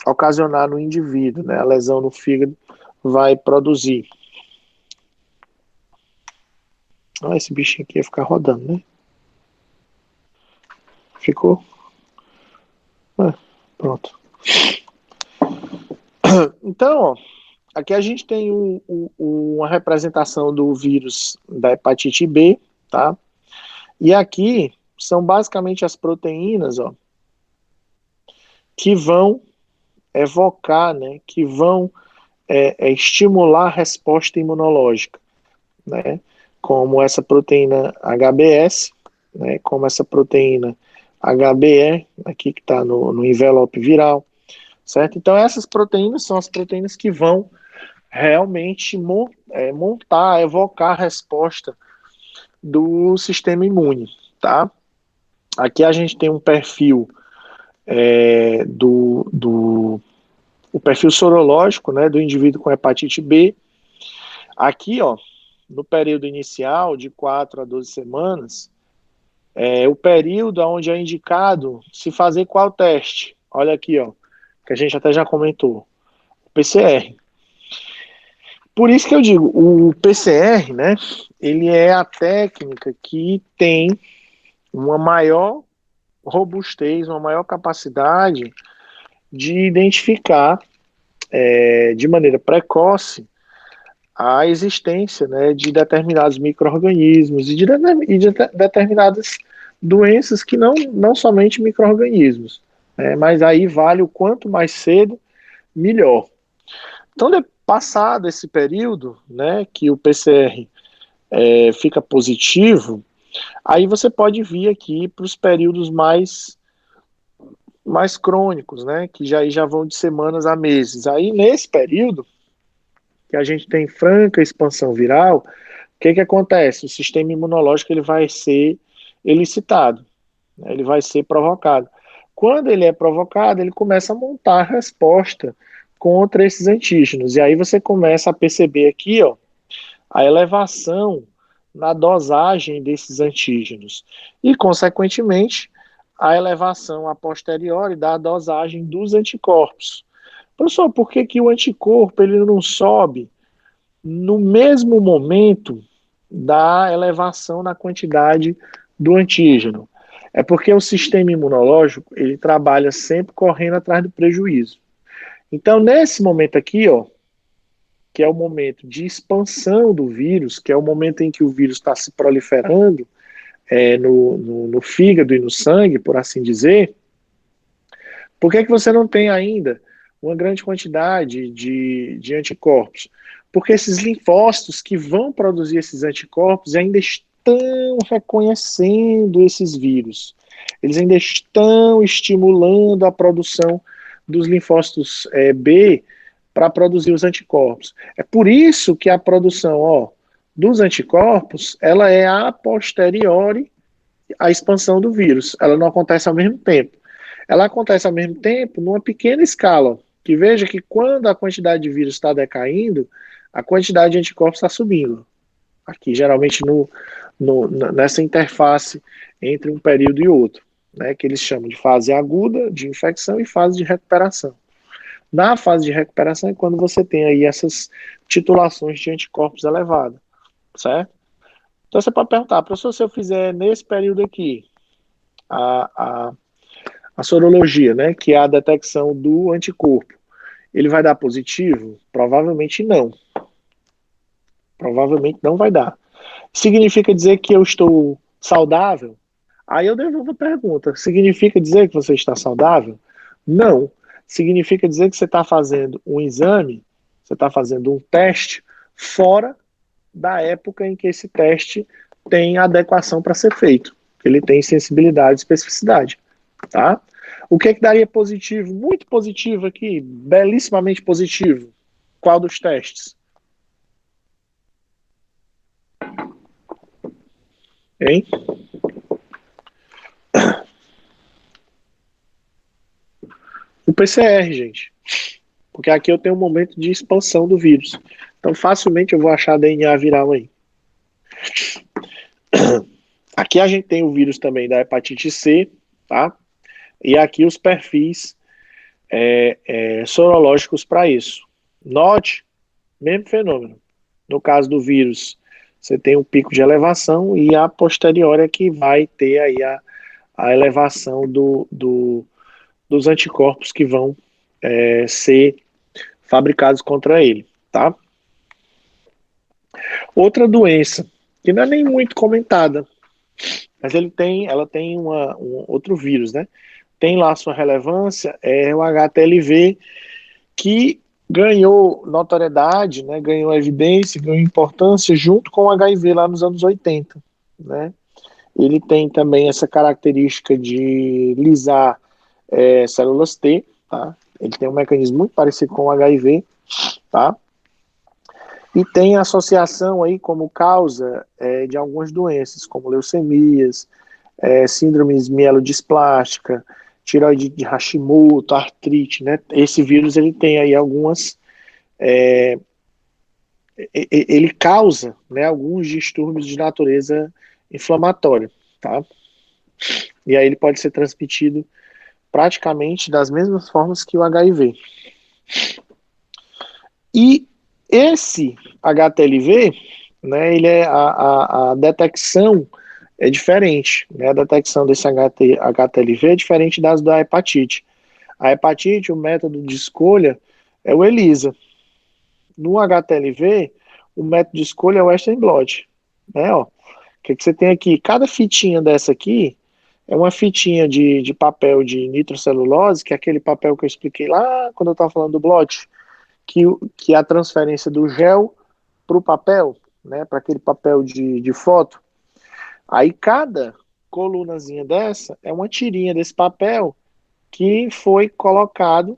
ocasionar no indivíduo, né, a lesão no fígado vai produzir. Ah, esse bichinho aqui ia ficar rodando, né? Ficou? Ah, pronto. Então, ó, aqui a gente tem uma representação do vírus da hepatite B, tá? E aqui são basicamente as proteínas, ó, que vão evocar, né, que vão estimular a resposta imunológica, né? Como essa proteína HBS, né? Como essa proteína HBE, aqui que está no envelope viral, certo? Então essas proteínas são as proteínas que vão realmente montar, evocar a resposta do sistema imune, tá? Aqui a gente tem um perfil o perfil sorológico, né, do indivíduo com hepatite B. Aqui, ó, no período inicial, de 4 a 12 semanas, o período onde é indicado se fazer qual teste. Olha aqui, ó, que a gente até já comentou, o PCR. Por isso que eu digo, o PCR, né, ele é a técnica que tem uma maior robustez, uma maior capacidade de identificar de maneira precoce a existência, né, de determinados micro-organismos e de determinadas doenças que não somente micro-organismos, né, mas aí vale o quanto mais cedo, melhor. Então, passado esse período, né, que o PCR fica positivo, aí você pode vir aqui para os períodos mais crônicos, né, que já vão de semanas a meses. Aí, nesse período, que a gente tem franca expansão viral, o que acontece? O sistema imunológico ele vai ser elicitado, né, ele vai ser provocado. Quando ele é provocado, ele começa a montar a resposta contra esses antígenos. E aí você começa a perceber aqui, ó, a elevação na dosagem desses antígenos. E, consequentemente, a elevação a posteriori da dosagem dos anticorpos. Professor, por que o anticorpo ele não sobe no mesmo momento da elevação na quantidade do antígeno? É porque o sistema imunológico ele trabalha sempre correndo atrás do prejuízo. Então, nesse momento aqui, ó, que é o momento de expansão do vírus, que é o momento em que o vírus está se proliferando no fígado e no sangue, por assim dizer, por que você não tem ainda uma grande quantidade de anticorpos? Porque esses linfócitos que vão produzir esses anticorpos ainda estão reconhecendo esses vírus. Eles ainda estão estimulando a produção dos linfócitos B para produzir os anticorpos. É por isso que a produção dos anticorpos ela é a posteriori à expansão do vírus. Ela não acontece ao mesmo tempo. Ela acontece ao mesmo tempo numa pequena escala, que veja que quando a quantidade de vírus está decaindo, a quantidade de anticorpos está subindo. Aqui, geralmente, nessa interface entre um período e outro, né, que eles chamam de fase aguda de infecção e fase de recuperação. Na fase de recuperação é quando você tem aí essas titulações de anticorpos elevadas, certo? Então você pode perguntar, professor, se eu fizer nesse período aqui a sorologia, né, que é a detecção do anticorpo, ele vai dar positivo? Provavelmente não. Provavelmente não vai dar. Significa dizer que eu estou saudável? Aí eu devolvo a pergunta. Significa dizer que você está saudável? Não. significa dizer que você está fazendo um exame, você está fazendo um teste fora da época em que esse teste tem adequação para ser feito, que ele tem sensibilidade e especificidade, tá? O que daria positivo? Muito positivo aqui, belíssimamente positivo. Qual dos testes? Hein? O PCR, gente. Porque aqui eu tenho um momento de expansão do vírus. Então, facilmente eu vou achar DNA viral aí. Aqui a gente tem o vírus também da hepatite C, tá? E aqui os perfis sorológicos para isso. Note, mesmo fenômeno. No caso do vírus, você tem um pico de elevação e a posterior é que vai ter aí a elevação dos anticorpos que vão ser fabricados contra ele, tá? Outra doença, que não é nem muito comentada, mas ela tem um outro vírus, né? Tem lá sua relevância, é o HTLV, que ganhou notoriedade, né? Ganhou evidência, ganhou importância junto com o HIV lá nos anos 80, né? Ele tem também essa característica de lisar células T, tá? Ele tem um mecanismo muito parecido com o HIV, tá? E tem associação aí como causa de algumas doenças, como leucemias, síndromes mielodisplástica, tiroide de Hashimoto, artrite, né? Esse vírus ele tem aí algumas, ele causa, né, alguns distúrbios de natureza inflamatória, tá? E aí ele pode ser transmitido praticamente das mesmas formas que o HIV. E esse HTLV, né, ele a detecção é diferente, né? A detecção desse HTLV é diferente das da hepatite. A hepatite, o método de escolha é o ELISA. No HTLV, o método de escolha é o Western blot, né? Ó, o que você tem aqui? Cada fitinha dessa aqui é uma fitinha de papel de nitrocelulose, que é aquele papel que eu expliquei lá quando eu estava falando do blot, que é a transferência do gel para o papel, né, para aquele papel de foto. Aí cada colunazinha dessa é uma tirinha desse papel que foi colocado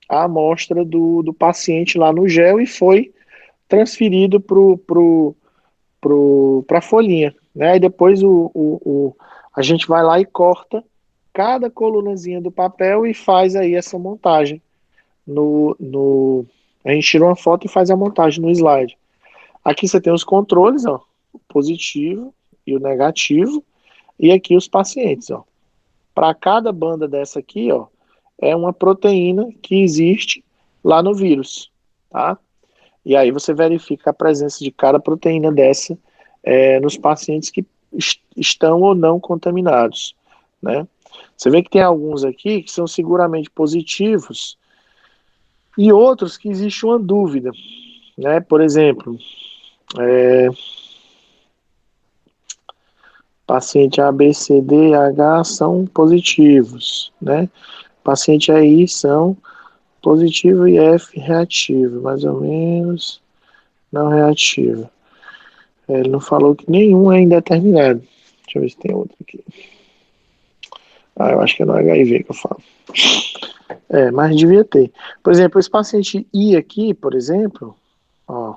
a amostra do paciente lá no gel e foi transferido para a folhinha. Né? Aí depois a gente vai lá e corta cada colunazinha do papel e faz aí essa montagem. A gente tira uma foto e faz a montagem no slide. Aqui você tem os controles, ó, o positivo e o negativo, e aqui os pacientes, ó. Para cada banda dessa aqui, ó, é uma proteína que existe lá no vírus, tá? E aí você verifica a presença de cada proteína dessa nos pacientes que estão ou não contaminados, né? Você vê que tem alguns aqui que são seguramente positivos e outros que existe uma dúvida, né? Por exemplo, paciente A, B, C, D, H são positivos, né? Paciente aí são positivo e F reativo, mais ou menos não reativo. Ele não falou que nenhum é indeterminado. Deixa eu ver se tem outro aqui. Eu acho que é no HIV que eu falo. Mas devia ter. Por exemplo, esse paciente I aqui, por exemplo, ó,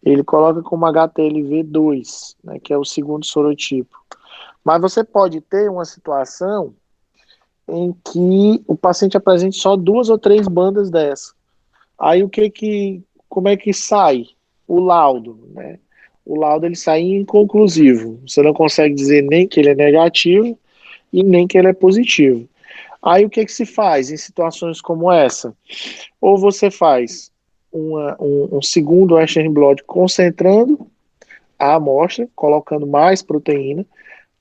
ele coloca como HTLV2, né, que é o segundo sorotipo. Mas você pode ter uma situação em que o paciente apresente só 2 ou 3 bandas dessa. Aí como é que sai o laudo, né? O laudo ele sai inconclusivo. Você não consegue dizer nem que ele é negativo e nem que ele é positivo. Aí o que se faz em situações como essa? Ou você faz um segundo Western blot concentrando a amostra, colocando mais proteína,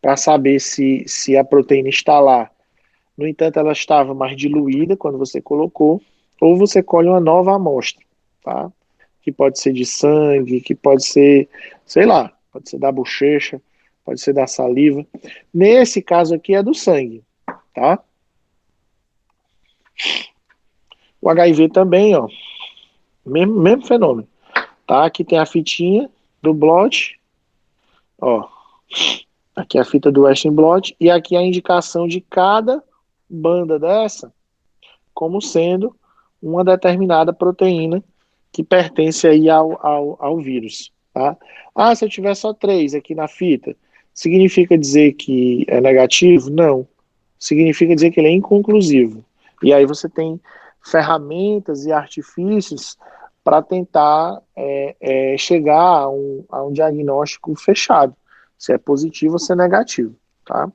para saber se a proteína está lá. No entanto, ela estava mais diluída quando você colocou, ou você colhe uma nova amostra, tá? Que pode ser de sangue, que pode ser, sei lá, pode ser da bochecha, pode ser da saliva. Nesse caso aqui é do sangue, tá? O HIV também, ó, mesmo fenômeno, tá? Aqui tem a fitinha do blot, ó, aqui é a fita do Western blot, e aqui é a indicação de cada banda dessa como sendo uma determinada proteína que pertence aí ao vírus, tá? Ah, se eu tiver só 3 aqui na fita, significa dizer que é negativo? Não. Significa dizer que ele é inconclusivo. E aí você tem ferramentas e artifícios para tentar chegar a um diagnóstico fechado, se é positivo ou se é negativo, tá?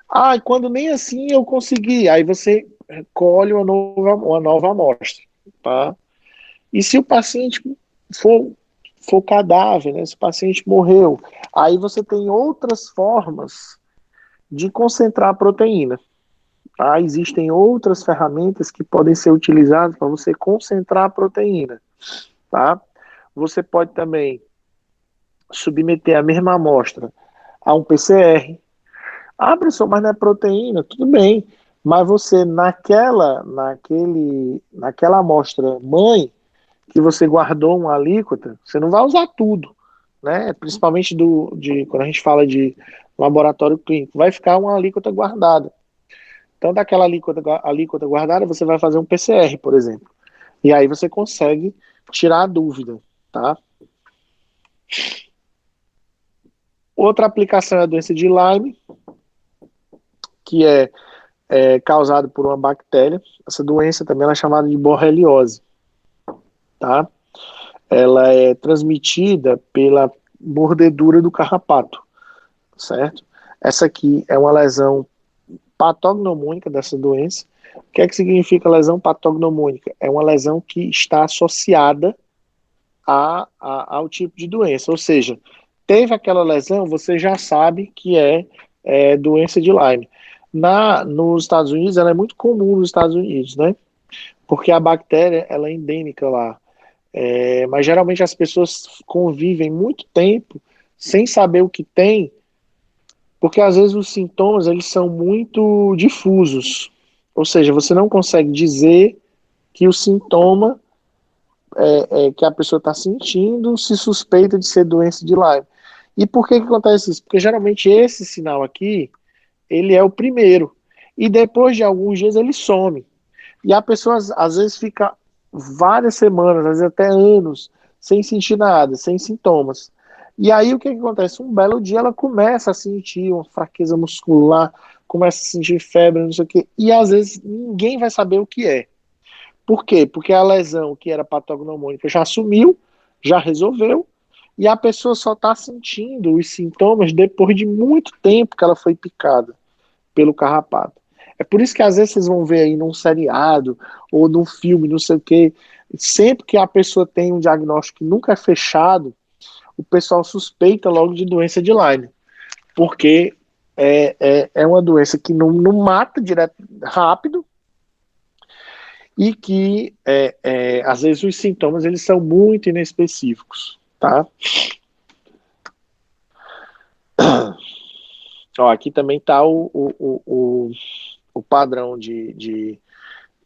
Ah, e quando nem assim eu consegui, aí você colhe uma nova amostra, tá? E se o paciente for cadáver, né, se o paciente morreu, aí você tem outras formas de concentrar a proteína. Tá? Existem outras ferramentas que podem ser utilizadas para você concentrar a proteína. Tá? Você pode também submeter a mesma amostra a um PCR. Ah, professor, mas não é proteína? Tudo bem. Mas você, naquela amostra mãe, que você guardou uma alíquota, você não vai usar tudo, né? Principalmente quando a gente fala de laboratório clínico, vai ficar uma alíquota guardada. Então, daquela alíquota guardada, você vai fazer um PCR, por exemplo. E aí você consegue tirar a dúvida, tá? Outra aplicação é a doença de Lyme, que é causada por uma bactéria. Essa doença também é chamada de borreliose, tá? Ela é transmitida pela mordedura do carrapato, certo? Essa aqui é uma lesão patognomônica dessa doença. O que é que significa lesão patognomônica? É uma lesão que está associada ao tipo de doença, ou seja, teve aquela lesão, você já sabe que é doença de Lyme. Nos Estados Unidos, ela é muito comum nos Estados Unidos, né? Porque a bactéria, ela é endêmica lá. Mas geralmente as pessoas convivem muito tempo sem saber o que tem, porque às vezes os sintomas eles são muito difusos, ou seja, você não consegue dizer que o sintoma que a pessoa está sentindo se suspeita de ser doença de Lyme. E por que acontece isso? Porque geralmente esse sinal aqui, ele é o primeiro, e depois de alguns dias ele some, e a pessoa às vezes fica várias semanas, às vezes até anos, sem sentir nada, sem sintomas. E aí o que acontece? Um belo dia ela começa a sentir uma fraqueza muscular, começa a sentir febre, não sei o quê, e às vezes ninguém vai saber o que é. Por quê? Porque a lesão que era patognomônica já sumiu, já resolveu, e a pessoa só está sentindo os sintomas depois de muito tempo que ela foi picada pelo carrapato. É por isso que às vezes vocês vão ver aí num seriado ou num filme, não sei o quê, sempre que a pessoa tem um diagnóstico que nunca é fechado, o pessoal suspeita logo de doença de Lyme, porque é uma doença que não mata direto, rápido, e que às vezes os sintomas eles são muito inespecíficos, tá? Ó, aqui também está o padrão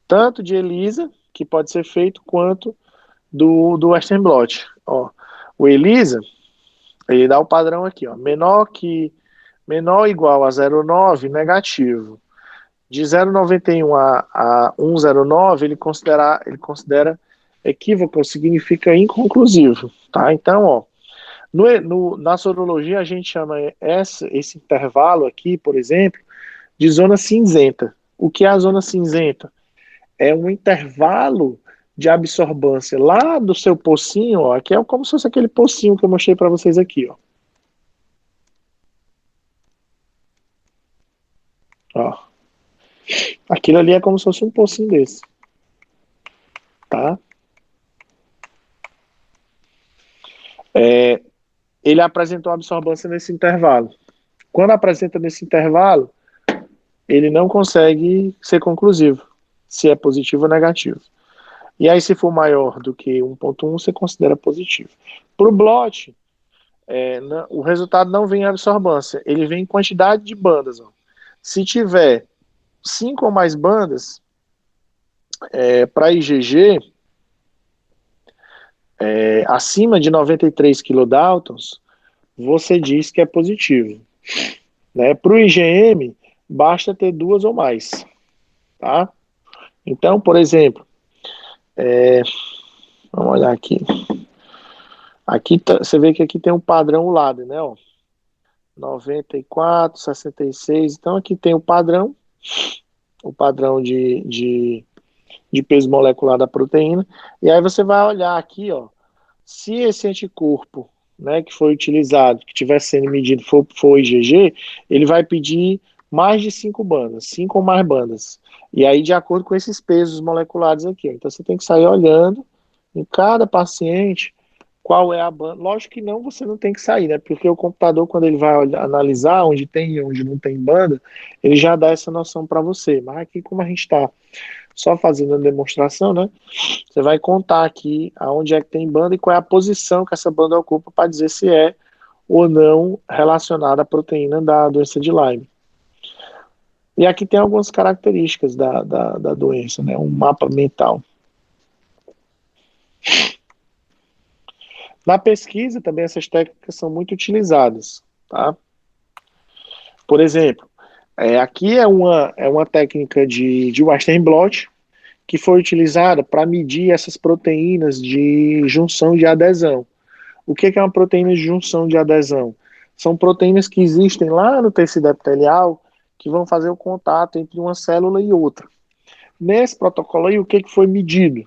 tanto de ELISA, que pode ser feito, quanto do Western blot. Ó, o ELISA, ele dá o padrão aqui, ó, menor ou igual a 0,9, negativo. De 0,91 a 1,09, ele considera equívoco, significa inconclusivo, tá? Então, ó, na sorologia a gente chama esse intervalo aqui, por exemplo, de zona cinzenta. O que é a zona cinzenta? É um intervalo de absorbância lá do seu pocinho, ó, que é como se fosse aquele pocinho que eu mostrei para vocês aqui, ó. Ó. Aquilo ali é como se fosse um pocinho desse, tá? Ele apresentou absorvância nesse intervalo. Quando apresenta nesse intervalo, ele não consegue ser conclusivo, se é positivo ou negativo. E aí, se for maior do que 1,1, você considera positivo. Para o blot, o resultado não vem em absorvância, ele vem em quantidade de bandas. Ó. Se tiver 5 ou mais bandas, Para IgG, acima de 93 kilodaltons, você diz que é positivo. Né? Para o IgM, basta ter 2 ou mais. Tá? Então, por exemplo, vamos olhar aqui. Aqui você vê que aqui tem um padrão lado, né? Ó, 94, 66. Então aqui tem o padrão de peso molecular da proteína. E aí você vai olhar aqui, ó, se esse anticorpo, né, que foi utilizado, que estiver sendo medido, for o IgG, ele vai pedir mais de 5 bandas, 5 ou mais bandas. E aí, de acordo com esses pesos moleculares aqui. Então, você tem que sair olhando em cada paciente qual é a banda. Lógico que não, você não tem que sair, né? Porque o computador, quando ele vai analisar onde tem e onde não tem banda, ele já dá essa noção para você. Mas aqui, como a gente está só fazendo a demonstração, né? Você vai contar aqui aonde é que tem banda e qual é a posição que essa banda ocupa para dizer se é ou não relacionada à proteína da doença de Lyme. E aqui tem algumas características da doença, né? Um mapa mental. Na pesquisa, também essas técnicas são muito utilizadas, tá? Por exemplo, aqui é uma técnica de Western blot que foi utilizada para medir essas proteínas de junção de adesão. O que é uma proteína de junção de adesão? São proteínas que existem lá no tecido epitelial que vão fazer o contato entre uma célula e outra. Nesse protocolo aí, o que foi medido?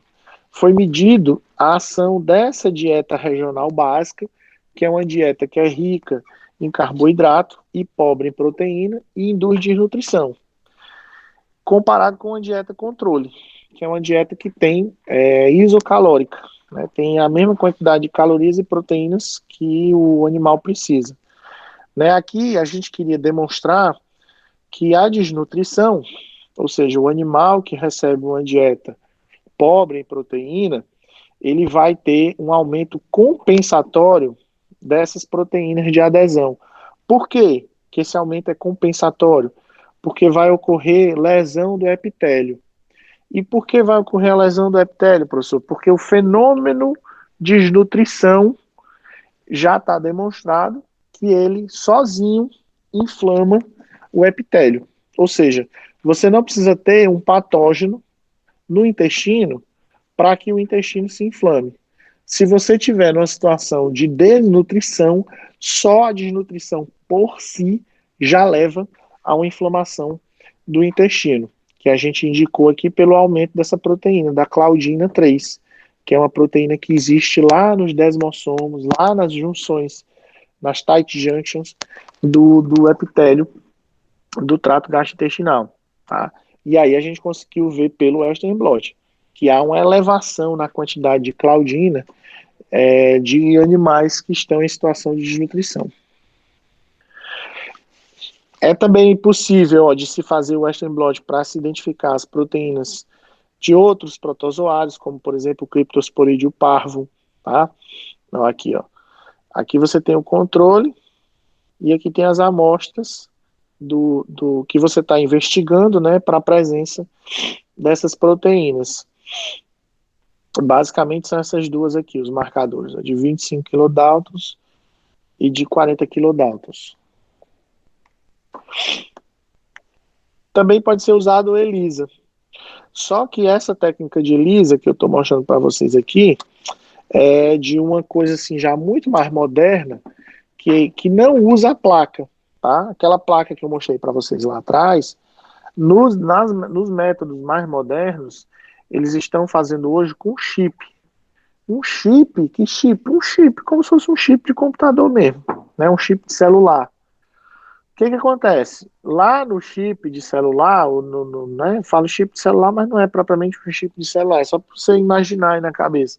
Foi medido a ação dessa dieta regional básica, que é uma dieta que é rica em carboidrato e pobre em proteína e induz desnutrição, comparado com uma dieta controle, que é uma dieta que tem isocalórica, né? Tem a mesma quantidade de calorias e proteínas que o animal precisa. Né? Aqui a gente queria demonstrar que a desnutrição, ou seja, o animal que recebe uma dieta pobre em proteína, ele vai ter um aumento compensatório dessas proteínas de adesão. Por quê que esse aumento é compensatório? Porque vai ocorrer lesão do epitélio. E por que vai ocorrer a lesão do epitélio, professor? Porque o fenômeno de desnutrição já está demonstrado que ele sozinho inflama o epitélio. Ou seja, você não precisa ter um patógeno no intestino para que o intestino se inflame. Se você tiver numa situação de desnutrição, só a desnutrição por si já leva a uma inflamação do intestino, que a gente indicou aqui pelo aumento dessa proteína, da claudina 3, que é uma proteína que existe lá nos desmossomos, lá nas junções, nas tight junctions do epitélio do trato gastrointestinal. Tá? E aí a gente conseguiu ver pelo Western blot que há uma elevação na quantidade de claudina de animais que estão em situação de desnutrição. É também possível de se fazer o Western blot para se identificar as proteínas de outros protozoários, como por exemplo o Cryptosporídeo parvo. Tá? Então, aqui, ó. Aqui você tem o controle e aqui tem as amostras do que você está investigando, né, para a presença dessas proteínas. Basicamente são essas duas aqui, os marcadores, de 25 kilodaltons e de 40 kilodaltons. Também pode ser usado o ELISA. Só que essa técnica de ELISA que eu estou mostrando para vocês aqui é de uma coisa assim já muito mais moderna, que não usa a placa, tá? Aquela placa que eu mostrei para vocês lá atrás, nos métodos mais modernos, eles estão fazendo hoje com chip. Um chip, Um chip, como se fosse um chip de computador mesmo, né? Um chip de celular. O que acontece? Lá no chip de celular, né? Falo chip de celular, mas não é propriamente um chip de celular, é só para você imaginar aí na cabeça.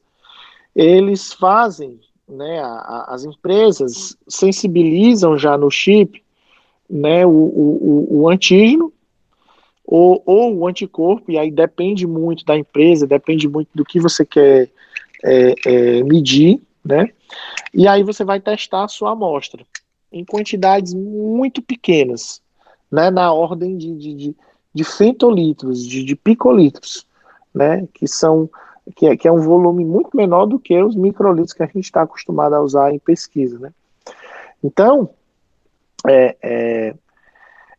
Eles fazem, né? As empresas sensibilizam já no chip, né? O antígeno, ou o anticorpo, e aí depende muito da empresa, depende muito do que você quer medir, né? E aí você vai testar a sua amostra em quantidades muito pequenas, né? Na ordem de femtolitros, de picolitros, né, que é um volume muito menor do que os microlitros que a gente está acostumado a usar em pesquisa, né. Então,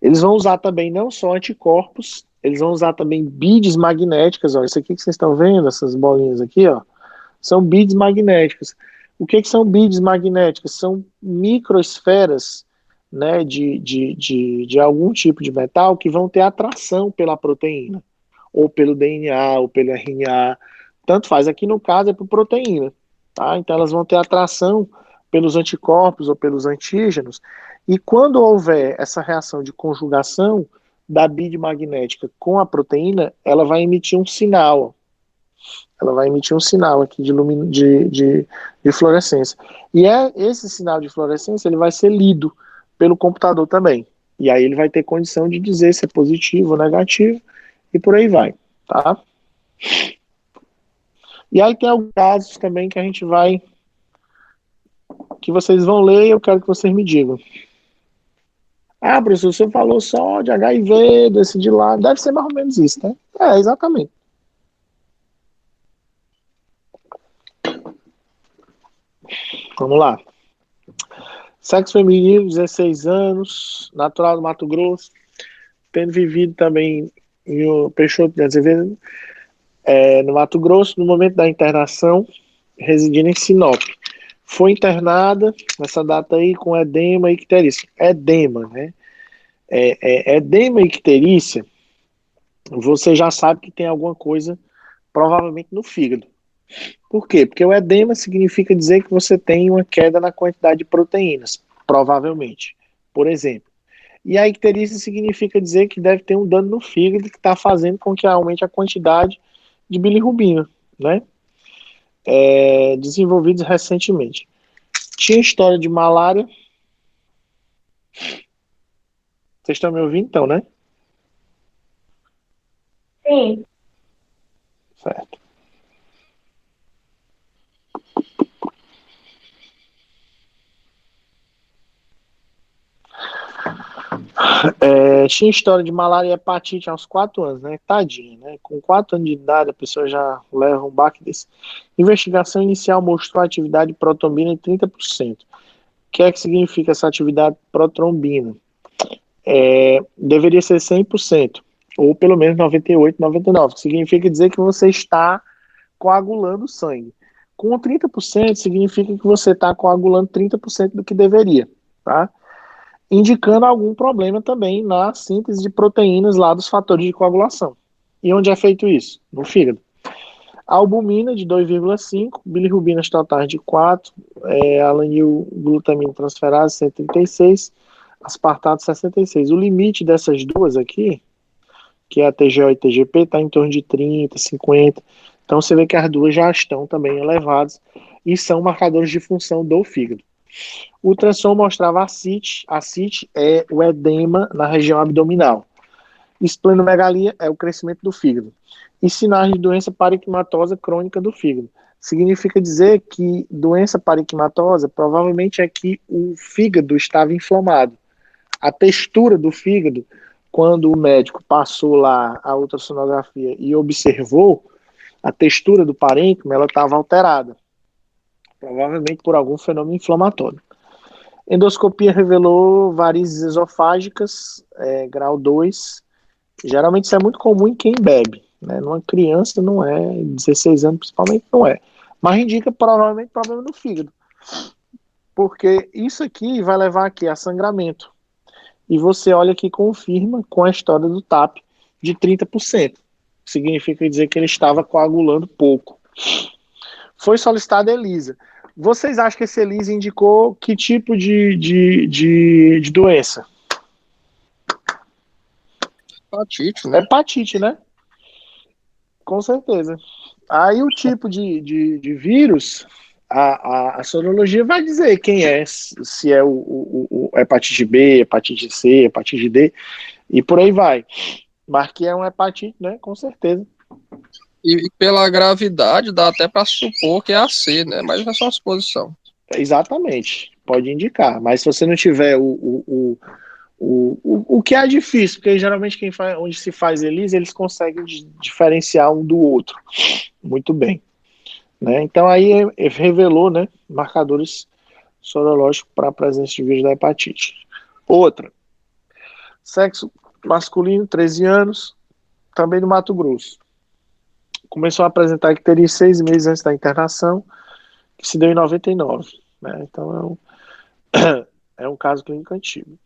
eles vão usar também não só anticorpos, eles vão usar também beads magnéticas, ó, isso aqui que vocês estão vendo, essas bolinhas aqui, ó, são beads magnéticas. O que são beads magnéticas? São microesferas, né, de algum tipo de metal que vão ter atração pela proteína, ou pelo DNA, ou pelo RNA, tanto faz. Aqui no caso é por proteína, tá? Então elas vão ter atração pelos anticorpos ou pelos antígenos, e quando houver essa reação de conjugação da bead magnética com a proteína, ela vai emitir um sinal. Ela vai emitir um sinal aqui de fluorescência. E esse sinal de fluorescência ele vai ser lido pelo computador também. E aí ele vai ter condição de dizer se é positivo ou negativo, e por aí vai, tá? E aí tem alguns casos também que a gente vai, que vocês vão ler e eu quero que vocês me digam. Ah, professor, você falou só de HIV, desse de lá, deve ser mais ou menos isso, né? É, exatamente. Vamos lá. Sexo feminino, 16 anos, natural do Mato Grosso, tendo vivido também em Peixoto de Azevedo, no Mato Grosso, no momento da internação, residindo em Sinop. Foi internada nessa data aí com edema e icterícia. Edema, né? Edema e icterícia, você já sabe que tem alguma coisa, provavelmente no fígado. Por quê? Porque o edema significa dizer que você tem uma queda na quantidade de proteínas, provavelmente, por exemplo. E a icterícia significa dizer que deve ter um dano no fígado que está fazendo com que aumente a quantidade de bilirrubina, né? Desenvolvidos recentemente. Tinha história de malária. Vocês estão me ouvindo então, né? Sim. Certo. Tinha história de malária e hepatite aos 4 anos, né? Tadinha, né? Com 4 anos de idade, a pessoa já leva um baque desse. Investigação inicial mostrou a atividade de protrombina em 30%. O que é que significa essa atividade protrombina? Deveria ser 100%, ou pelo menos 98%, 99%, que significa dizer que você está coagulando o sangue. Com 30%, significa que você está coagulando 30% do que deveria, tá? Indicando algum problema também na síntese de proteínas lá dos fatores de coagulação. E onde é feito isso? No fígado. Albumina de 2,5, bilirrubinas totais de 4, alanilglutamina transferase 136, aspartato 66. O limite dessas duas aqui, que é a TGO e TGP, está em torno de 30, 50. Então você vê que as duas já estão também elevadas e são marcadores de função do fígado. O ultrassom mostrava ascite. Ascite é o edema na região abdominal. Esplenomegalia é o crescimento do fígado. E sinais de doença parenquimatosa crônica do fígado. Significa dizer que doença parenquimatosa provavelmente é que o fígado estava inflamado. A textura do fígado, quando o médico passou lá a ultrassonografia e observou, a textura do parênquima, ela estava alterada. Provavelmente por algum fenômeno inflamatório. Endoscopia revelou varizes esofágicas, grau 2. Geralmente isso é muito comum em quem bebe, né? Numa criança não é, 16 anos principalmente não é. Mas indica provavelmente problema no fígado. Porque isso aqui vai levar aqui a sangramento. E você olha que confirma com a história do TAP de 30%. Significa dizer que ele estava coagulando pouco. Foi solicitada ELISA. Vocês acham que esse ELISA indicou que tipo de doença? Hepatite, né? Hepatite, né? Com certeza. Aí o tipo de vírus, a sorologia vai dizer quem é, se é o hepatite B, hepatite C, hepatite D, e por aí vai. Mas que é um hepatite, né? Com certeza. E pela gravidade dá até para supor que é a C, né? Mas é só uma suposição. Exatamente, pode indicar. Mas se você não tiver o O que é difícil, porque geralmente onde se faz ELISA, eles conseguem diferenciar um do outro muito bem, né? Então aí revelou, né, marcadores sorológicos para a presença de vírus da hepatite. Outra, sexo masculino, 13 anos, também no Mato Grosso. Começou a apresentar que teria 6 meses antes da internação, que se deu em 99, né? Então é um caso clínico antigo.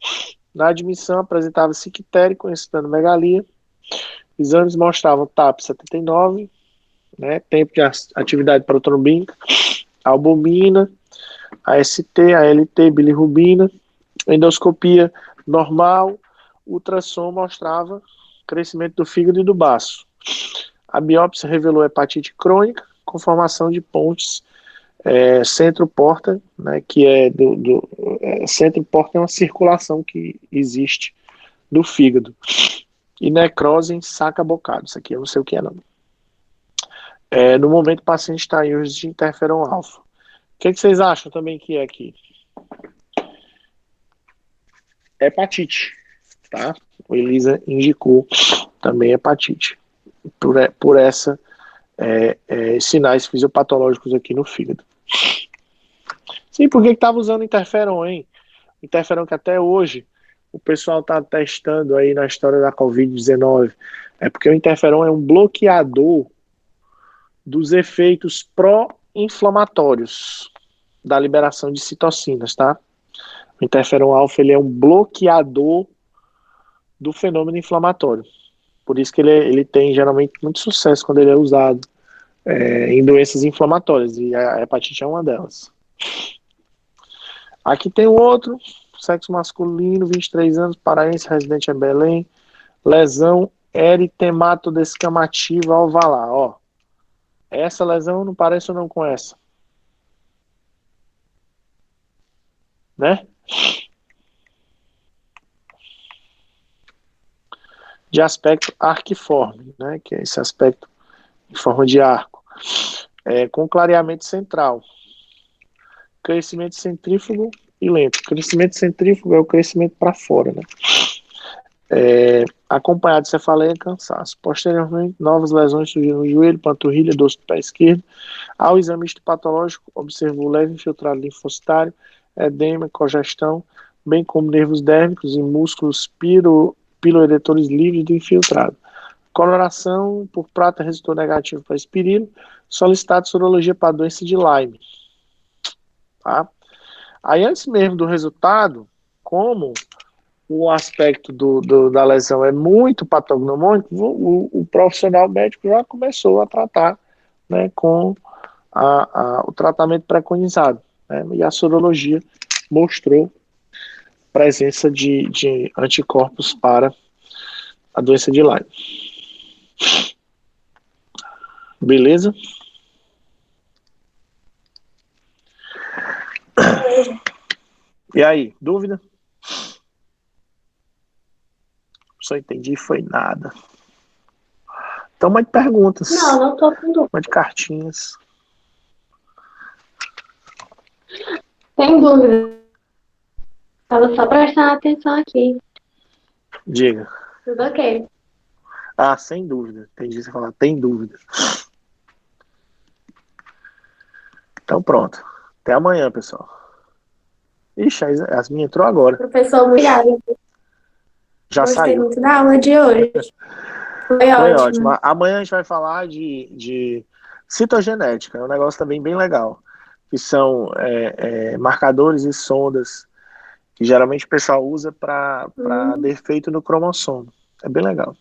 Na admissão apresentava cictéria com megalia. Exames mostravam TAP 79, né, tempo de atividade protrombínica, albumina, AST, ALT, bilirrubina, endoscopia normal, ultrassom mostrava crescimento do fígado e do baço. A biópsia revelou hepatite crônica com formação de pontes centro-porta, né, que é centro-porta é uma circulação que existe do fígado. E necrose em saca-bocado. Isso aqui eu não sei o que é, não. No momento o paciente está em uso de interferon alfa. O que vocês acham também que é aqui? Hepatite, tá? O Elisa indicou também hepatite. Por essa sinais fisiopatológicos aqui no fígado. Sim, por que estava usando interferon, hein? Interferon que até hoje o pessoal está testando aí na história da Covid-19. É porque o interferon é um bloqueador dos efeitos pró-inflamatórios da liberação de citocinas, tá? O interferon alfa, ele é um bloqueador do fenômeno inflamatório. Por isso que ele tem geralmente muito sucesso quando ele é usado em doenças inflamatórias, e a hepatite é uma delas. Aqui tem o outro, sexo masculino, 23 anos, paraense, residente em Belém, lesão eritematodescamativa alveolar, ó. Essa lesão não parece não com essa, né? De aspecto arquiforme, né? Que é esse aspecto em forma de arco, com clareamento central. Crescimento centrífugo e lento. Crescimento centrífugo é o crescimento para fora, né? Acompanhado de cefaleia e cansaço. Posteriormente, novas lesões surgiram no joelho, panturrilha, dorso do pé esquerdo. Ao exame histopatológico, observou leve infiltrado linfocitário, edema, congestão, bem como nervos dérmicos e músculos piloeretores livres do infiltrado. Coloração por prata resultou negativo para aspirina. Solicitado sorologia para doença de Lyme. Tá? Aí, antes mesmo do resultado, como o aspecto da lesão é muito patognomônico, o profissional médico já começou a tratar, né, com o tratamento preconizado, né, e a sorologia mostrou presença de anticorpos para a doença de Lyme. Beleza? E aí, dúvida? Só entendi, foi nada. Então, mais perguntas. Não tô com dúvida. Mais de cartinhas. Tem dúvida. Tava só prestando atenção aqui. Diga. Tudo ok. Ah, sem dúvida. Entendi você falar, tem dúvida. Então, pronto. Até amanhã, pessoal. Ixi, as minhas entrou agora. Professor, obrigada. Já Gostei saiu. muito da aula de hoje. Foi Foi ótimo. ótimo. Amanhã a gente vai falar de citogenética. É um negócio também bem legal. Que são marcadores e sondas que geralmente o pessoal usa para defeito no cromossomo. É bem legal.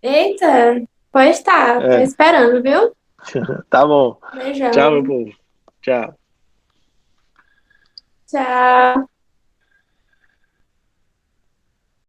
Eita, pois tá. Tô esperando, viu? Tá bom. Beijão. Tchau, meu povo. Tchau. Tchau.